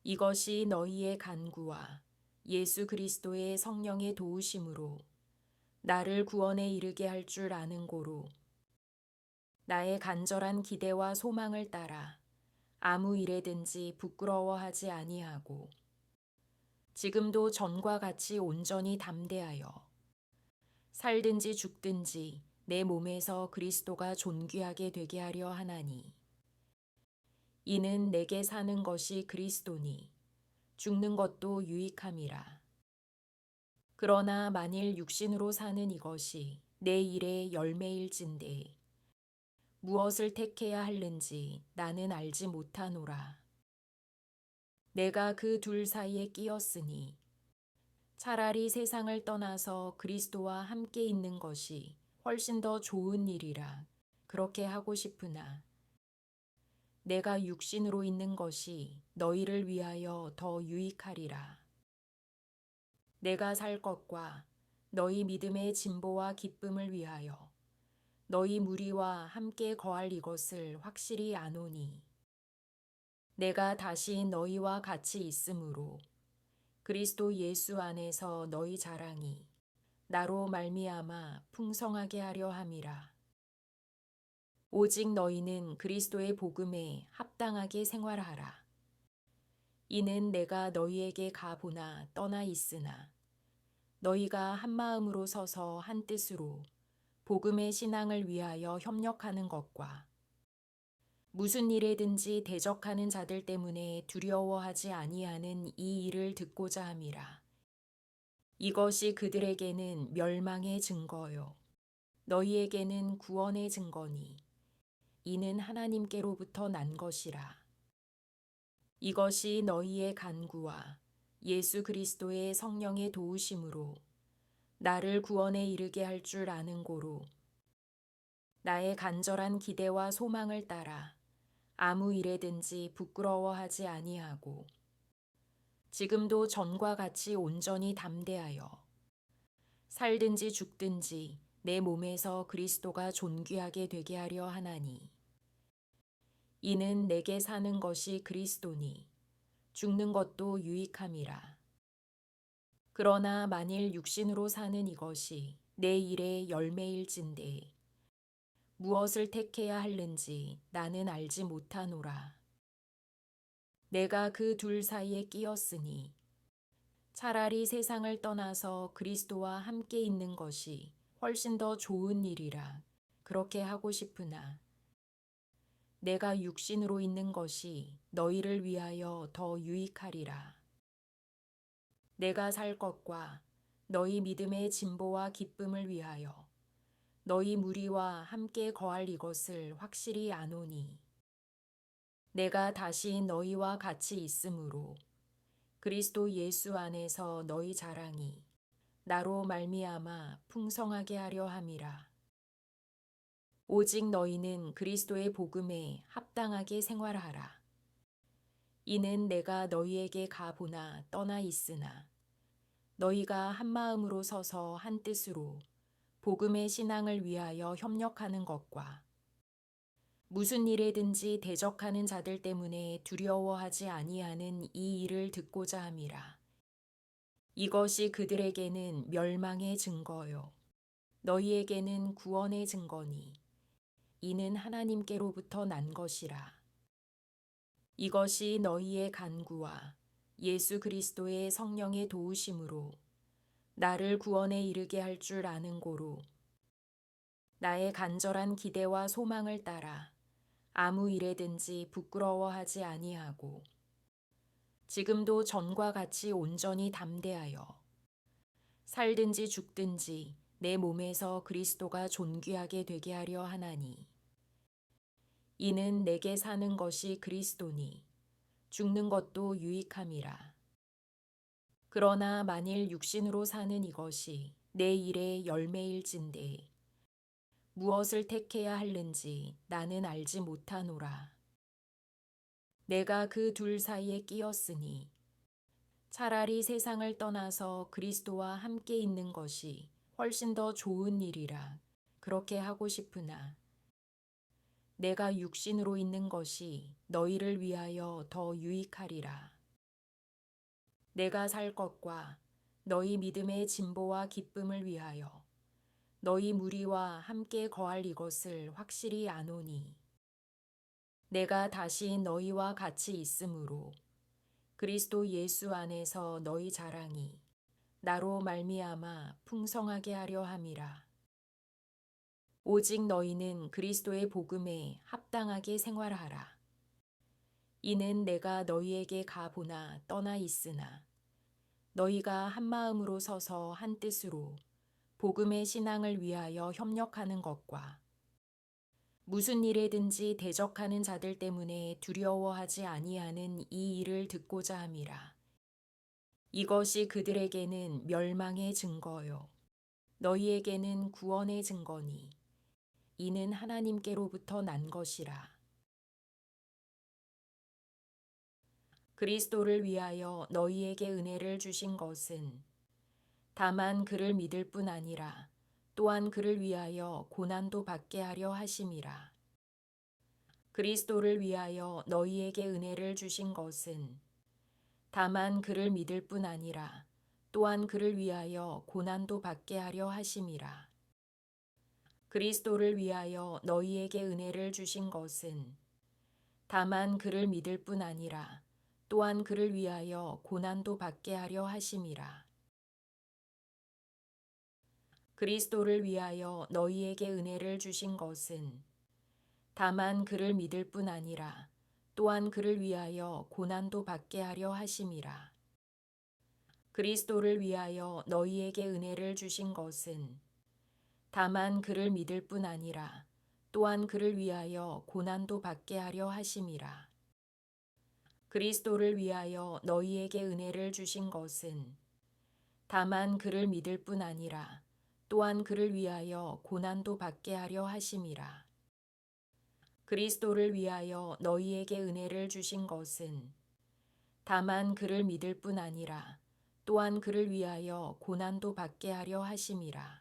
Speaker 1: 이것이 너희의 간구와 예수 그리스도의 성령의 도우심으로 나를 구원에 이르게 할 줄 아는 고로 나의 간절한 기대와 소망을 따라 아무 일에든지 부끄러워하지 아니하고 지금도 전과 같이 온전히 담대하여 살든지 죽든지 내 몸에서 그리스도가 존귀하게 되게 하려 하나니 이는 내게 사는 것이 그리스도니 죽는 것도 유익함이라. 그러나 만일 육신으로 사는 이것이 내 일의 열매일진대 무엇을 택해야 할는지 나는 알지 못하노라. 내가 그 둘 사이에 끼었으니 차라리 세상을 떠나서 그리스도와 함께 있는 것이 훨씬 더 좋은 일이라 그렇게 하고 싶으나 내가 육신으로 있는 것이 너희를 위하여 더 유익하리라. 내가 살 것과 너희 믿음의 진보와 기쁨을 위하여 너희 무리와 함께 거할 이것을 확실히 아노니 내가 다시 너희와 같이 있으므로 그리스도 예수 안에서 너희 자랑이 나로 말미암아 풍성하게 하려 함이라. 오직 너희는 그리스도의 복음에 합당하게 생활하라. 이는 내가 너희에게 가보나 떠나 있으나 너희가 한 마음으로 서서 한 뜻으로 복음의 신앙을 위하여 협력하는 것과 무슨 일에든지 대적하는 자들 때문에 두려워하지 아니하는 이 일을 듣고자 함이라. 이것이 그들에게는 멸망의 증거요 너희에게는 구원의 증거니 이는 하나님께로부터 난 것이라. 이것이 너희의 간구와 예수 그리스도의 성령의 도우심으로 나를 구원에 이르게 할 줄 아는 고로 나의 간절한 기대와 소망을 따라 아무 일에든지 부끄러워하지 아니하고 지금도 전과 같이 온전히 담대하여 살든지 죽든지 내 몸에서 그리스도가 존귀하게 되게 하려 하나니 이는 내게 사는 것이 그리스도니 죽는 것도 유익함이라. 그러나 만일 육신으로 사는 이것이 내 일의 열매일진대 무엇을 택해야 할는지 나는 알지 못하노라. 내가 그 둘 사이에 끼었으니 차라리 세상을 떠나서 그리스도와 함께 있는 것이 훨씬 더 좋은 일이라 그렇게 하고 싶으나 내가 육신으로 있는 것이 너희를 위하여 더 유익하리라. 내가 살 것과 너희 믿음의 진보와 기쁨을 위하여 너희 무리와 함께 거할 이것을 확실히 아노니 내가 다시 너희와 같이 있으므로 그리스도 예수 안에서 너희 자랑이 나로 말미암아 풍성하게 하려 함이라. 오직 너희는 그리스도의 복음에 합당하게 생활하라. 이는 내가 너희에게 가보나 떠나 있으나 너희가 한 마음으로 서서 한 뜻으로 복음의 신앙을 위하여 협력하는 것과 무슨 일에든지 대적하는 자들 때문에 두려워하지 아니하는 이 일을 듣고자 함이라. 이것이 그들에게는 멸망의 증거요 너희에게는 구원의 증거니 이는 하나님께로부터 난 것이라. 이것이 너희의 간구와 예수 그리스도의 성령의 도우심으로 나를 구원에 이르게 할 줄 아는 고로 나의 간절한 기대와 소망을 따라 아무 일에든지 부끄러워하지 아니하고 지금도 전과 같이 온전히 담대하여 살든지 죽든지 내 몸에서 그리스도가 존귀하게 되게 하려 하나니 이는 내게 사는 것이 그리스도니 죽는 것도 유익함이라. 그러나 만일 육신으로 사는 이것이 내 일의 열매일진대 무엇을 택해야 할는지 나는 알지 못하노라. 내가 그 둘 사이에 끼었으니 차라리 세상을 떠나서 그리스도와 함께 있는 것이 훨씬 더 좋은 일이라 그렇게 하고 싶으나 내가 육신으로 있는 것이 너희를 위하여 더 유익하리라. 내가 살 것과 너희 믿음의 진보와 기쁨을 위하여 너희 무리와 함께 거할 이것을 확실히 아노니 내가 다시 너희와 같이 있으므로 그리스도 예수 안에서 너희 자랑이 나로 말미암아 풍성하게 하려 함이라. 오직 너희는 그리스도의 복음에 합당하게 생활하라. 이는 내가 너희에게 가보나 떠나 있으나 너희가 한 마음으로 서서 한 뜻으로 복음의 신앙을 위하여 협력하는 것과 무슨 일에든지 대적하는 자들 때문에 두려워하지 아니하는 이 일을 듣고자 함이라. 이것이 그들에게는 멸망의 증거요 너희에게는 구원의 증거니 이는 하나님께로부터 난 것이라. 그리스도를 위하여 너희에게 은혜를 주신 것은 다만 그를 믿을 뿐 아니라 또한 그를 위하여 고난도 받게 하려 하심이라. 그리스도를 위하여 너희에게 은혜를 주신 것은 다만 그를 믿을 뿐 아니라 또한 그를 위하여 고난도 받게 하려 하심이라. 그리스도를 위하여 너희에게 은혜를 주신 것은 다만 그를 믿을 뿐 아니라 또한 그를 위하여 고난도 받게 하려 하심이라. 그리스도를 위하여 너희에게 은혜를 주신 것은 다만 그를 믿을 뿐 아니라 또한 그를 위하여 고난도 받게 하려 하심이라. 그리스도를 위하여 너희에게 은혜를 주신 것은 다만 그를 믿을 뿐 아니라 또한 그를 위하여 고난도 받게 하려 하심이라. 그리스도를 위하여 너희에게 은혜를 주신 것은 다만 그를 믿을 뿐 아니라 또한 그를 위하여 고난도 받게 하려 하심이라. 그리스도를 위하여 너희에게 은혜를 주신 것은 다만 그를 믿을 뿐 아니라 또한 그를 위하여 고난도 받게 하려 하심이라.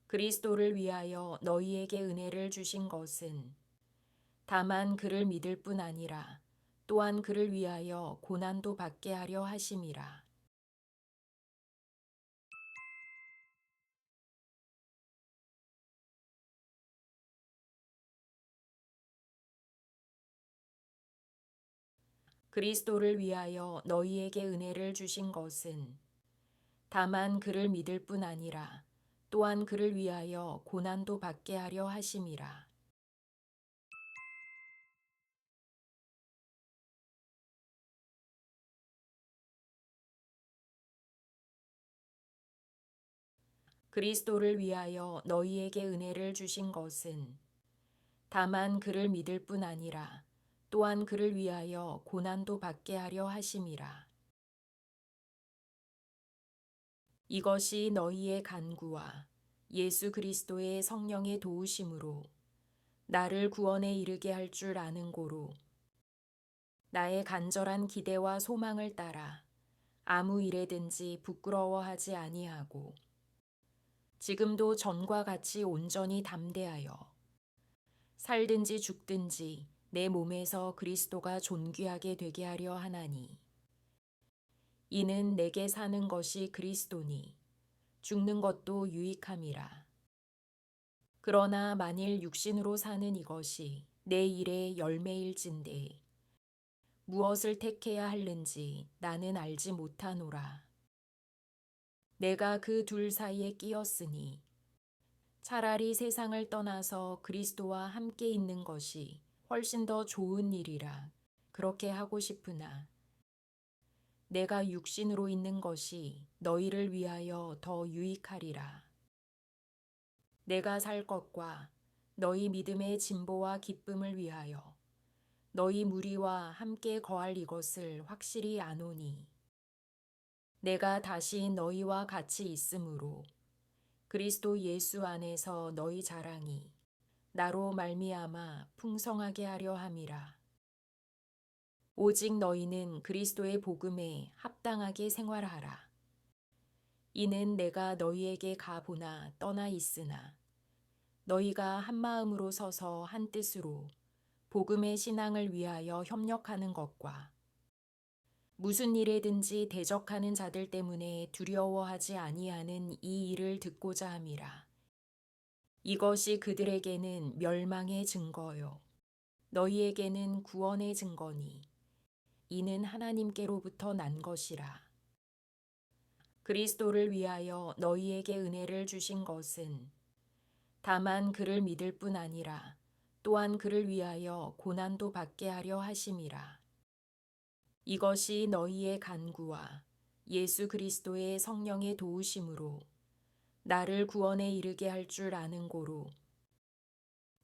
Speaker 1: 그리스도를 위하여 너희에게 은혜를 주신 것은 다만 그를 믿을 뿐 아니라 또한 그를 위하여 고난도 받게 하려 하심이라. 그리스도를 위하여 너희에게 은혜를 주신 것은 다만 그를 믿을 뿐 아니라 또한 그를 위하여 고난도 받게 하려 하심이라. 그리스도를 위하여 너희에게 은혜를 주신 것은 다만 그를 믿을 뿐 아니라 또한 그를 위하여 고난도 받게 하려 하심이라. 이것이 너희의 간구와 예수 그리스도의 성령의 도우심으로 나를 구원에 이르게 할 줄 아는 고로 나의 간절한 기대와 소망을 따라 아무 일에든지 부끄러워하지 아니하고 지금도 전과 같이 온전히 담대하여 살든지 죽든지 내 몸에서 그리스도가 존귀하게 되게 하려 하나니 이는 내게 사는 것이 그리스도니 죽는 것도 유익함이라. 그러나 만일 육신으로 사는 이것이 내 일의 열매일진대 무엇을 택해야 할는지 나는 알지 못하노라. 내가 그 둘 사이에 끼었으니 차라리 세상을 떠나서 그리스도와 함께 있는 것이 훨씬 더 좋은 일이라 그렇게 하고 싶으나 내가 육신으로 있는 것이 너희를 위하여 더 유익하리라. 내가 살 것과 너희 믿음의 진보와 기쁨을 위하여 너희 무리와 함께 거할 이것을 확실히 아노니 내가 다시 너희와 같이 있으므로 그리스도 예수 안에서 너희 자랑이 나로 말미암아 풍성하게 하려 함이라. 오직 너희는 그리스도의 복음에 합당하게 생활하라. 이는 내가 너희에게 가보나 떠나 있으나 너희가 한 마음으로 서서 한 뜻으로 복음의 신앙을 위하여 협력하는 것과 무슨 일에든지 대적하는 자들 때문에 두려워하지 아니하는 이 일을 듣고자 함이라. 이것이 그들에게는 멸망의 증거요 너희에게는 구원의 증거니 이는 하나님께로부터 난 것이라. 그리스도를 위하여 너희에게 은혜를 주신 것은 다만 그를 믿을 뿐 아니라 또한 그를 위하여 고난도 받게 하려 하심이라. 이것이 너희의 간구와 예수 그리스도의 성령의 도우심으로 나를 구원에 이르게 할 줄 아는 고로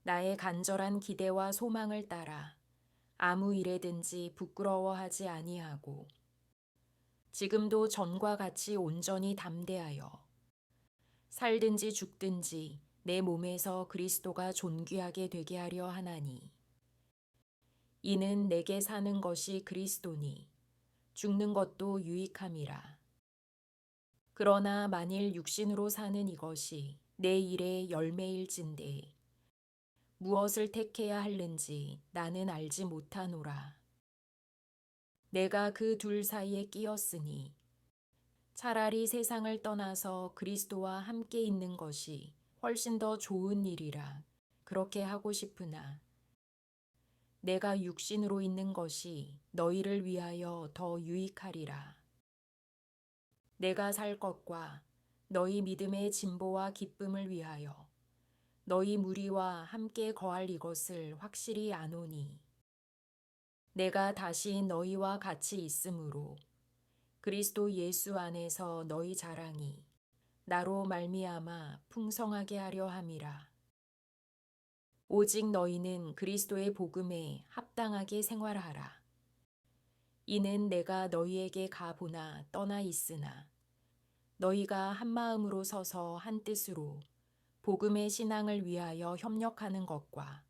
Speaker 1: 나의 간절한 기대와 소망을 따라 아무 일에든지 부끄러워하지 아니하고 지금도 전과 같이 온전히 담대하여 살든지 죽든지 내 몸에서 그리스도가 존귀하게 되게 하려 하나니 이는 내게 사는 것이 그리스도니 죽는 것도 유익함이라. 그러나 만일 육신으로 사는 이것이 내 일의 열매일진대 무엇을 택해야 할는지 나는 알지 못하노라. 내가 그 둘 사이에 끼었으니 차라리 세상을 떠나서 그리스도와 함께 있는 것이 훨씬 더 좋은 일이라 그렇게 하고 싶으나 내가 육신으로 있는 것이 너희를 위하여 더 유익하리라. 내가 살 것과 너희 믿음의 진보와 기쁨을 위하여 너희 무리와 함께 거할 이것을 확실히 아노니 내가 다시 너희와 같이 있으므로 그리스도 예수 안에서 너희 자랑이 나로 말미암아 풍성하게 하려 함이라. 오직 너희는 그리스도의 복음에 합당하게 생활하라. 이는 내가 너희에게 가보나 떠나 있으나 너희가 한 마음으로 서서 한 뜻으로 복음의 신앙을 위하여 협력하는 것과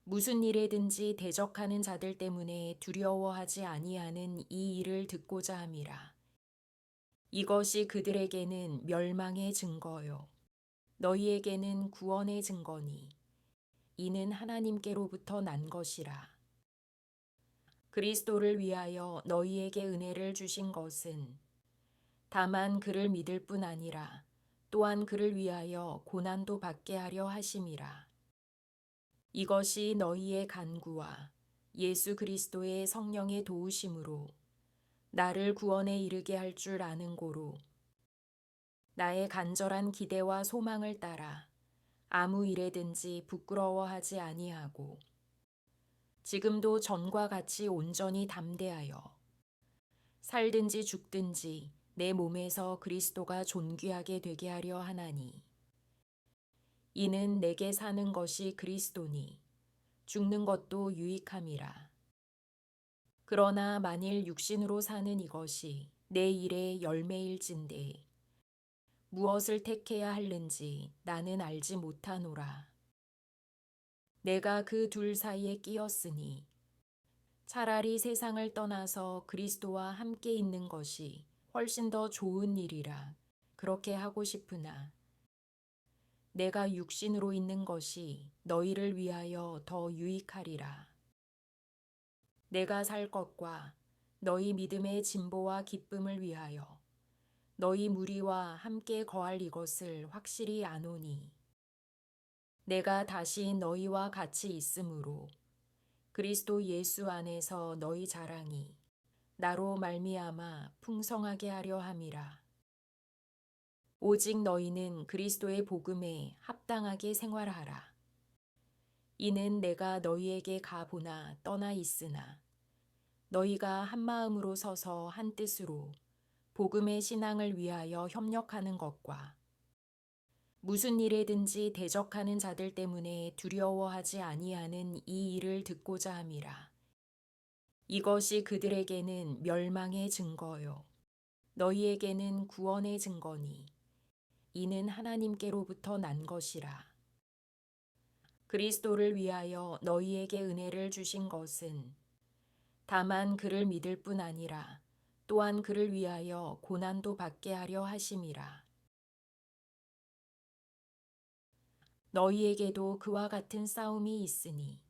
Speaker 1: 무슨 일에든지 대적하는 자들 때문에 두려워하지 아니하는 이 일을 듣고자 함이라. 이것이 그들에게는 멸망의 증거요 너희에게는 구원의 증거니 이는 하나님께로부터 난 것이라. 그리스도를 위하여 너희에게 은혜를 주신 것은 다만 그를 믿을 뿐 아니라 또한 그를 위하여 고난도 받게 하려 하심이라. 이것이 너희의 간구와 예수 그리스도의 성령의 도우심으로 나를 구원에 이르게 할 줄 아는 고로 나의 간절한 기대와 소망을 따라 아무 일에든지 부끄러워하지 아니하고 지금도 전과 같이 온전히 담대하여 살든지 죽든지 내 몸에서 그리스도가 존귀하게 되게 하려 하나니 이는 내게 사는 것이 그리스도니 죽는 것도 유익함이라. 그러나 만일 육신으로 사는 이것이 내 일의 열매일진대 무엇을 택해야 할는지 나는 알지 못하노라. 내가 그 둘 사이에 끼었으니 차라리 세상을 떠나서 그리스도와 함께 있는 것이 훨씬 더 좋은 일이라 그렇게 하고 싶으나 내가 육신으로 있는 것이 너희를 위하여 더 유익하리라. 내가 살 것과 너희 믿음의 진보와 기쁨을 위하여 너희 무리와 함께 거할 이것을 확실히 아노니 내가 다시 너희와 같이 있으므로 그리스도 예수 안에서 너희 자랑이 나로 말미암아 풍성하게 하려 함이라. 오직 너희는 그리스도의 복음에 합당하게 생활하라. 이는 내가 너희에게 가보나 떠나 있으나 너희가 한 마음으로 서서 한 뜻으로 복음의 신앙을 위하여 협력하는 것과 무슨 일에든지 대적하는 자들 때문에 두려워하지 아니하는 이 일을 듣고자 함이라. 이것이 그들에게는 멸망의 증거요 너희에게는 구원의 증거니 이는 하나님께로부터 난 것이라. 그리스도를 위하여 너희에게 은혜를 주신 것은 다만 그를 믿을 뿐 아니라 또한 그를 위하여 고난도 받게 하려 하심이라. 너희에게도 그와 같은 싸움이 있으니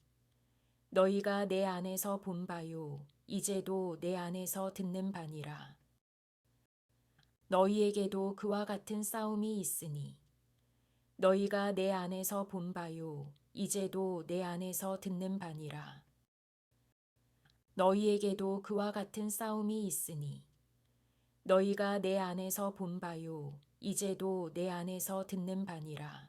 Speaker 1: 너희가 내 안에서 본 바요 이제도 내 안에서 듣는 바니라. 너희에게도 그와 같은 싸움이 있으니 너희가 내 안에서 본 바요 이제도 내 안에서 듣는 바니라. 너희에게도 그와 같은 싸움이 있으니 너희가 내 안에서 본 바요 이제도 내 안에서 듣는 바니라.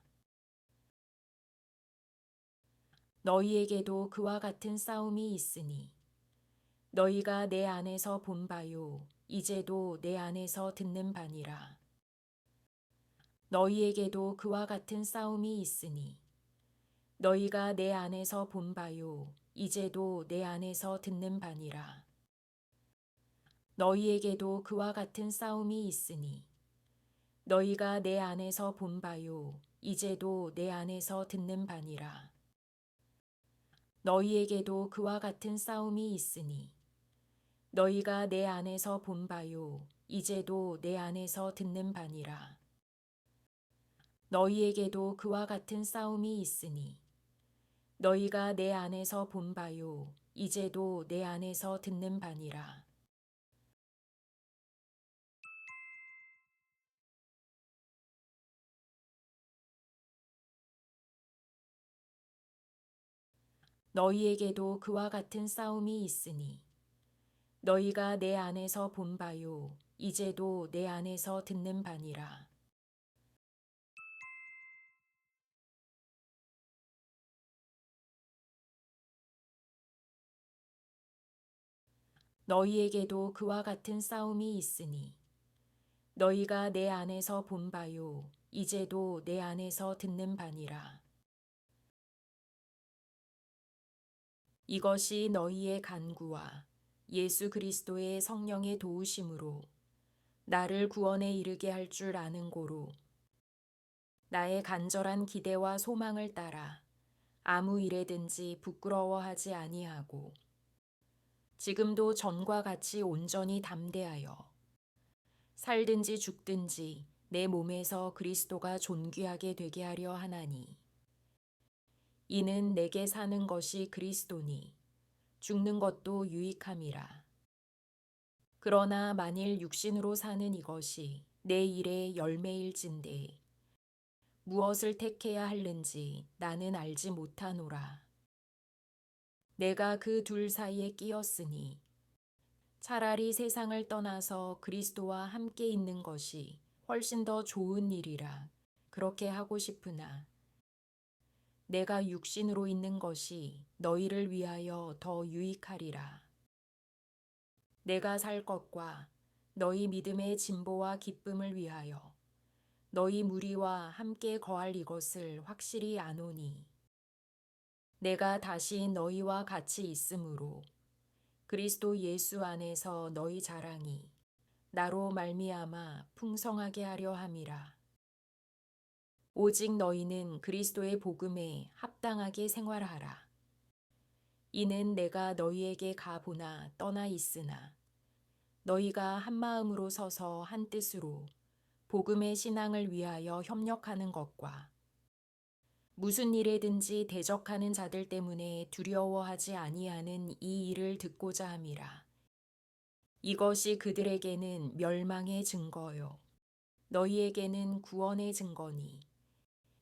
Speaker 1: 너희에게도 그와 같은 싸움이 있으니 너희가 내 안에서 본 바요 이제도 내 안에서 듣는 바니라. 너희에게도 그와 같은 싸움이 있으니 너희가 내 안에서 본 바요 이제도 내 안에서 듣는 바니라. 너희에게도 그와 같은 싸움이 있으니 너희가 내 안에서 본 바요 이제도 내 안에서 듣는 바니라. 너희에게도 그와 같은 싸움이 있으니 너희가 내 안에서 본 바요 이제도 내 안에서 듣는 바니라. 너희에게도 그와 같은 싸움이 있으니 너희가 내 안에서 본 바요 이제도 내 안에서 듣는 바니라. 너희에게도 그와 같은 싸움이 있으니 너희가 내 안에서 본 바요 이제도 내 안에서 듣는 바니라. 너희에게도 그와 같은 싸움이 있으니 너희가 내 안에서 본 바요 이제도 내 안에서 듣는 바니라. 이것이 너희의 간구와 예수 그리스도의 성령의 도우심으로 나를 구원에 이르게 할 줄 아는 고로 나의 간절한 기대와 소망을 따라 아무 일에든지 부끄러워하지 아니하고 지금도 전과 같이 온전히 담대하여 살든지 죽든지 내 몸에서 그리스도가 존귀하게 되게 하려 하나니 이는 내게 사는 것이 그리스도니 죽는 것도 유익함이라. 그러나 만일 육신으로 사는 이것이 내 일의 열매일진대 무엇을 택해야 할는지 나는 알지 못하노라. 내가 그 둘 사이에 끼었으니 차라리 세상을 떠나서 그리스도와 함께 있는 것이 훨씬 더 좋은 일이라 그렇게 하고 싶으나 내가 육신으로 있는 것이 너희를 위하여 더 유익하리라. 내가 살 것과 너희 믿음의 진보와 기쁨을 위하여 너희 무리와 함께 거할 이것을 확실히 아노니 내가 다시 너희와 같이 있으므로 그리스도 예수 안에서 너희 자랑이 나로 말미암아 풍성하게 하려 함이라. 오직 너희는 그리스도의 복음에 합당하게 생활하라. 이는 내가 너희에게 가보나 떠나 있으나 너희가 한 마음으로 서서 한 뜻으로 복음의 신앙을 위하여 협력하는 것과 무슨 일에든지 대적하는 자들 때문에 두려워하지 아니하는 이 일을 듣고자 함이라. 이것이 그들에게는 멸망의 증거요 너희에게는 구원의 증거니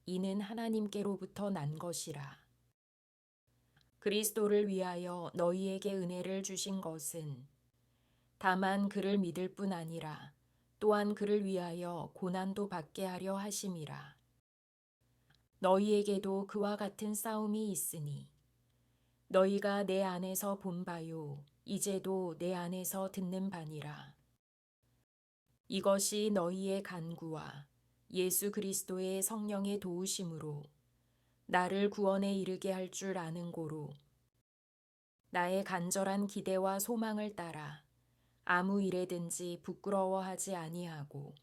Speaker 1: 이는 하나님께로부터 난 것이라. 그리스도를 위하여 너희에게 은혜를 주신 것은 다만 그를 믿을 뿐 아니라 또한 그를 위하여 고난도 받게 하려 하심이라. 너희에게도 그와 같은 싸움이 있으니 너희가 내 안에서 본 바요 이제도 내 안에서 듣는 바니라. 이것이 너희의 간구와 예수 그리스도의 성령의 도우심으로 나를 구원에 이르게 할 줄 아는 고로 나의 간절한 기대와 소망을 따라 아무 일에든지 부끄러워하지 아니하고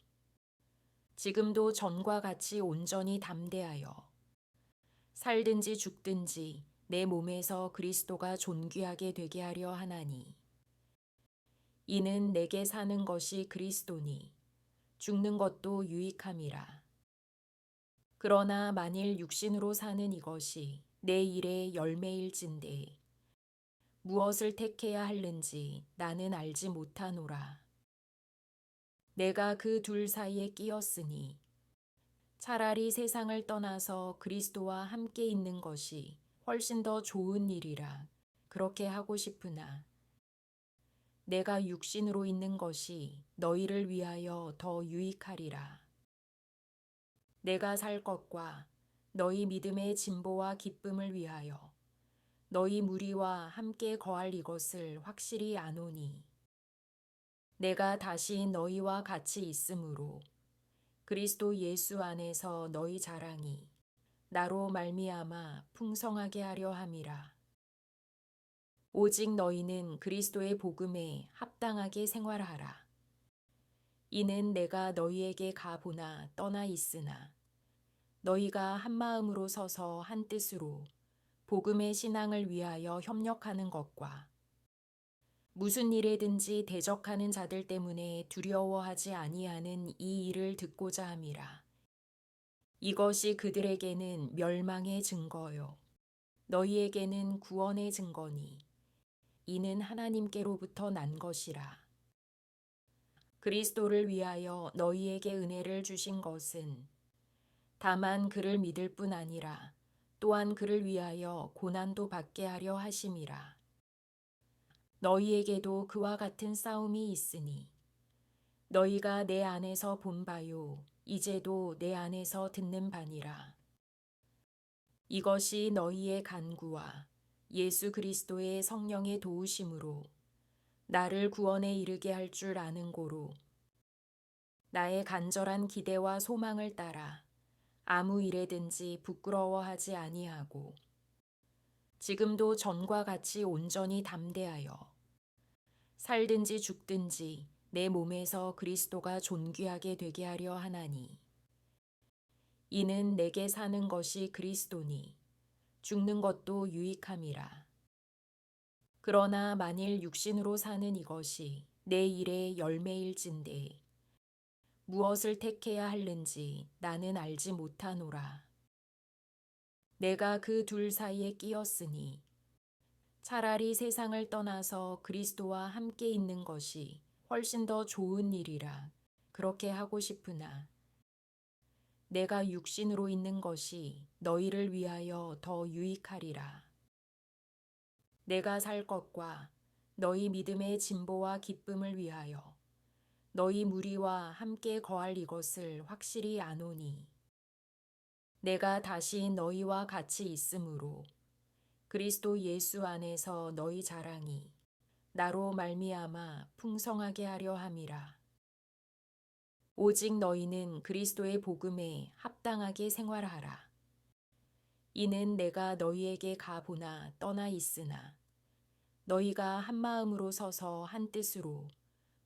Speaker 1: 지금도 전과 같이 온전히 담대하여 살든지 죽든지 내 몸에서 그리스도가 존귀하게 되게 하려 하나니 이는 내게 사는 것이 그리스도니 죽는 것도 유익함이라. 그러나 만일 육신으로 사는 이것이 내 일의 열매일진대 무엇을 택해야 할는지 나는 알지 못하노라. 내가 그 둘 사이에 끼었으니 차라리 세상을 떠나서 그리스도와 함께 있는 것이 훨씬 더 좋은 일이라 그렇게 하고 싶으나 내가 육신으로 있는 것이 너희를 위하여 더 유익하리라. 내가 살 것과 너희 믿음의 진보와 기쁨을 위하여 너희 무리와 함께 거할 이것을 확실히 아노니 내가 다시 너희와 같이 있으므로 그리스도 예수 안에서 너희 자랑이 나로 말미암아 풍성하게 하려 함이라. 오직 너희는 그리스도의 복음에 합당하게 생활하라. 이는 내가 너희에게 가보나 떠나 있으나 너희가 한 마음으로 서서 한 뜻으로 복음의 신앙을 위하여 협력하는 것과 무슨 일에든지 대적하는 자들 때문에 두려워하지 아니하는 이 일을 듣고자 함이라. 이것이 그들에게는 멸망의 증거요 너희에게는 구원의 증거니 이는 하나님께로부터 난 것이라. 그리스도를 위하여 너희에게 은혜를 주신 것은 다만 그를 믿을 뿐 아니라 또한 그를 위하여 고난도 받게 하려 하심이라. 너희에게도 그와 같은 싸움이 있으니 너희가 내 안에서 본 바요 이제도 내 안에서 듣는 바니라. 이것이 너희의 간구와 예수 그리스도의 성령의 도우심으로 나를 구원에 이르게 할 줄 아는 고로 나의 간절한 기대와 소망을 따라 아무 일에든지 부끄러워하지 아니하고 지금도 전과 같이 온전히 담대하여 살든지 죽든지 내 몸에서 그리스도가 존귀하게 되게 하려 하나니 이는 내게 사는 것이 그리스도니 죽는 것도 유익함이라. 그러나 만일 육신으로 사는 이것이 내 일의 열매일진대 무엇을 택해야 할는지 나는 알지 못하노라. 내가 그 둘 사이에 끼었으니 차라리 세상을 떠나서 그리스도와 함께 있는 것이 훨씬 더 좋은 일이라 그렇게 하고 싶으나 내가 육신으로 있는 것이 너희를 위하여 더 유익하리라. 내가 살 것과 너희 믿음의 진보와 기쁨을 위하여 너희 무리와 함께 거할 이것을 확실히 아노니 내가 다시 너희와 같이 있으므로 그리스도 예수 안에서 너희 자랑이 나로 말미암아 풍성하게 하려 함이라. 오직 너희는 그리스도의 복음에 합당하게 생활하라. 이는 내가 너희에게 가보나 떠나 있으나 너희가 한 마음으로 서서 한 뜻으로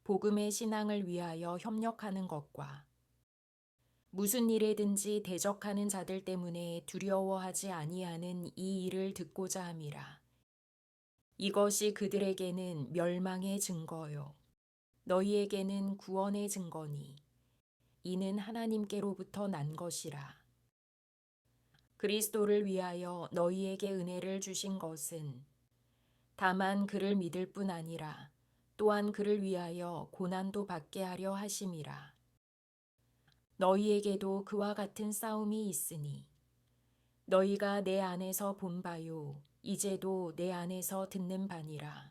Speaker 1: 복음의 신앙을 위하여 협력하는 것과 무슨 일에든지 대적하는 자들 때문에 두려워하지 아니하는 이 일을 듣고자 함이라. 이것이 그들에게는 멸망의 증거요 너희에게는 구원의 증거니 이는 하나님께로부터 난 것이라. 그리스도를 위하여 너희에게 은혜를 주신 것은 다만 그를 믿을 뿐 아니라 또한 그를 위하여 고난도 받게 하려 하심이라. 너희에게도 그와 같은 싸움이 있으니 너희가 내 안에서 본 바요 이제도 내 안에서 듣는 바니라.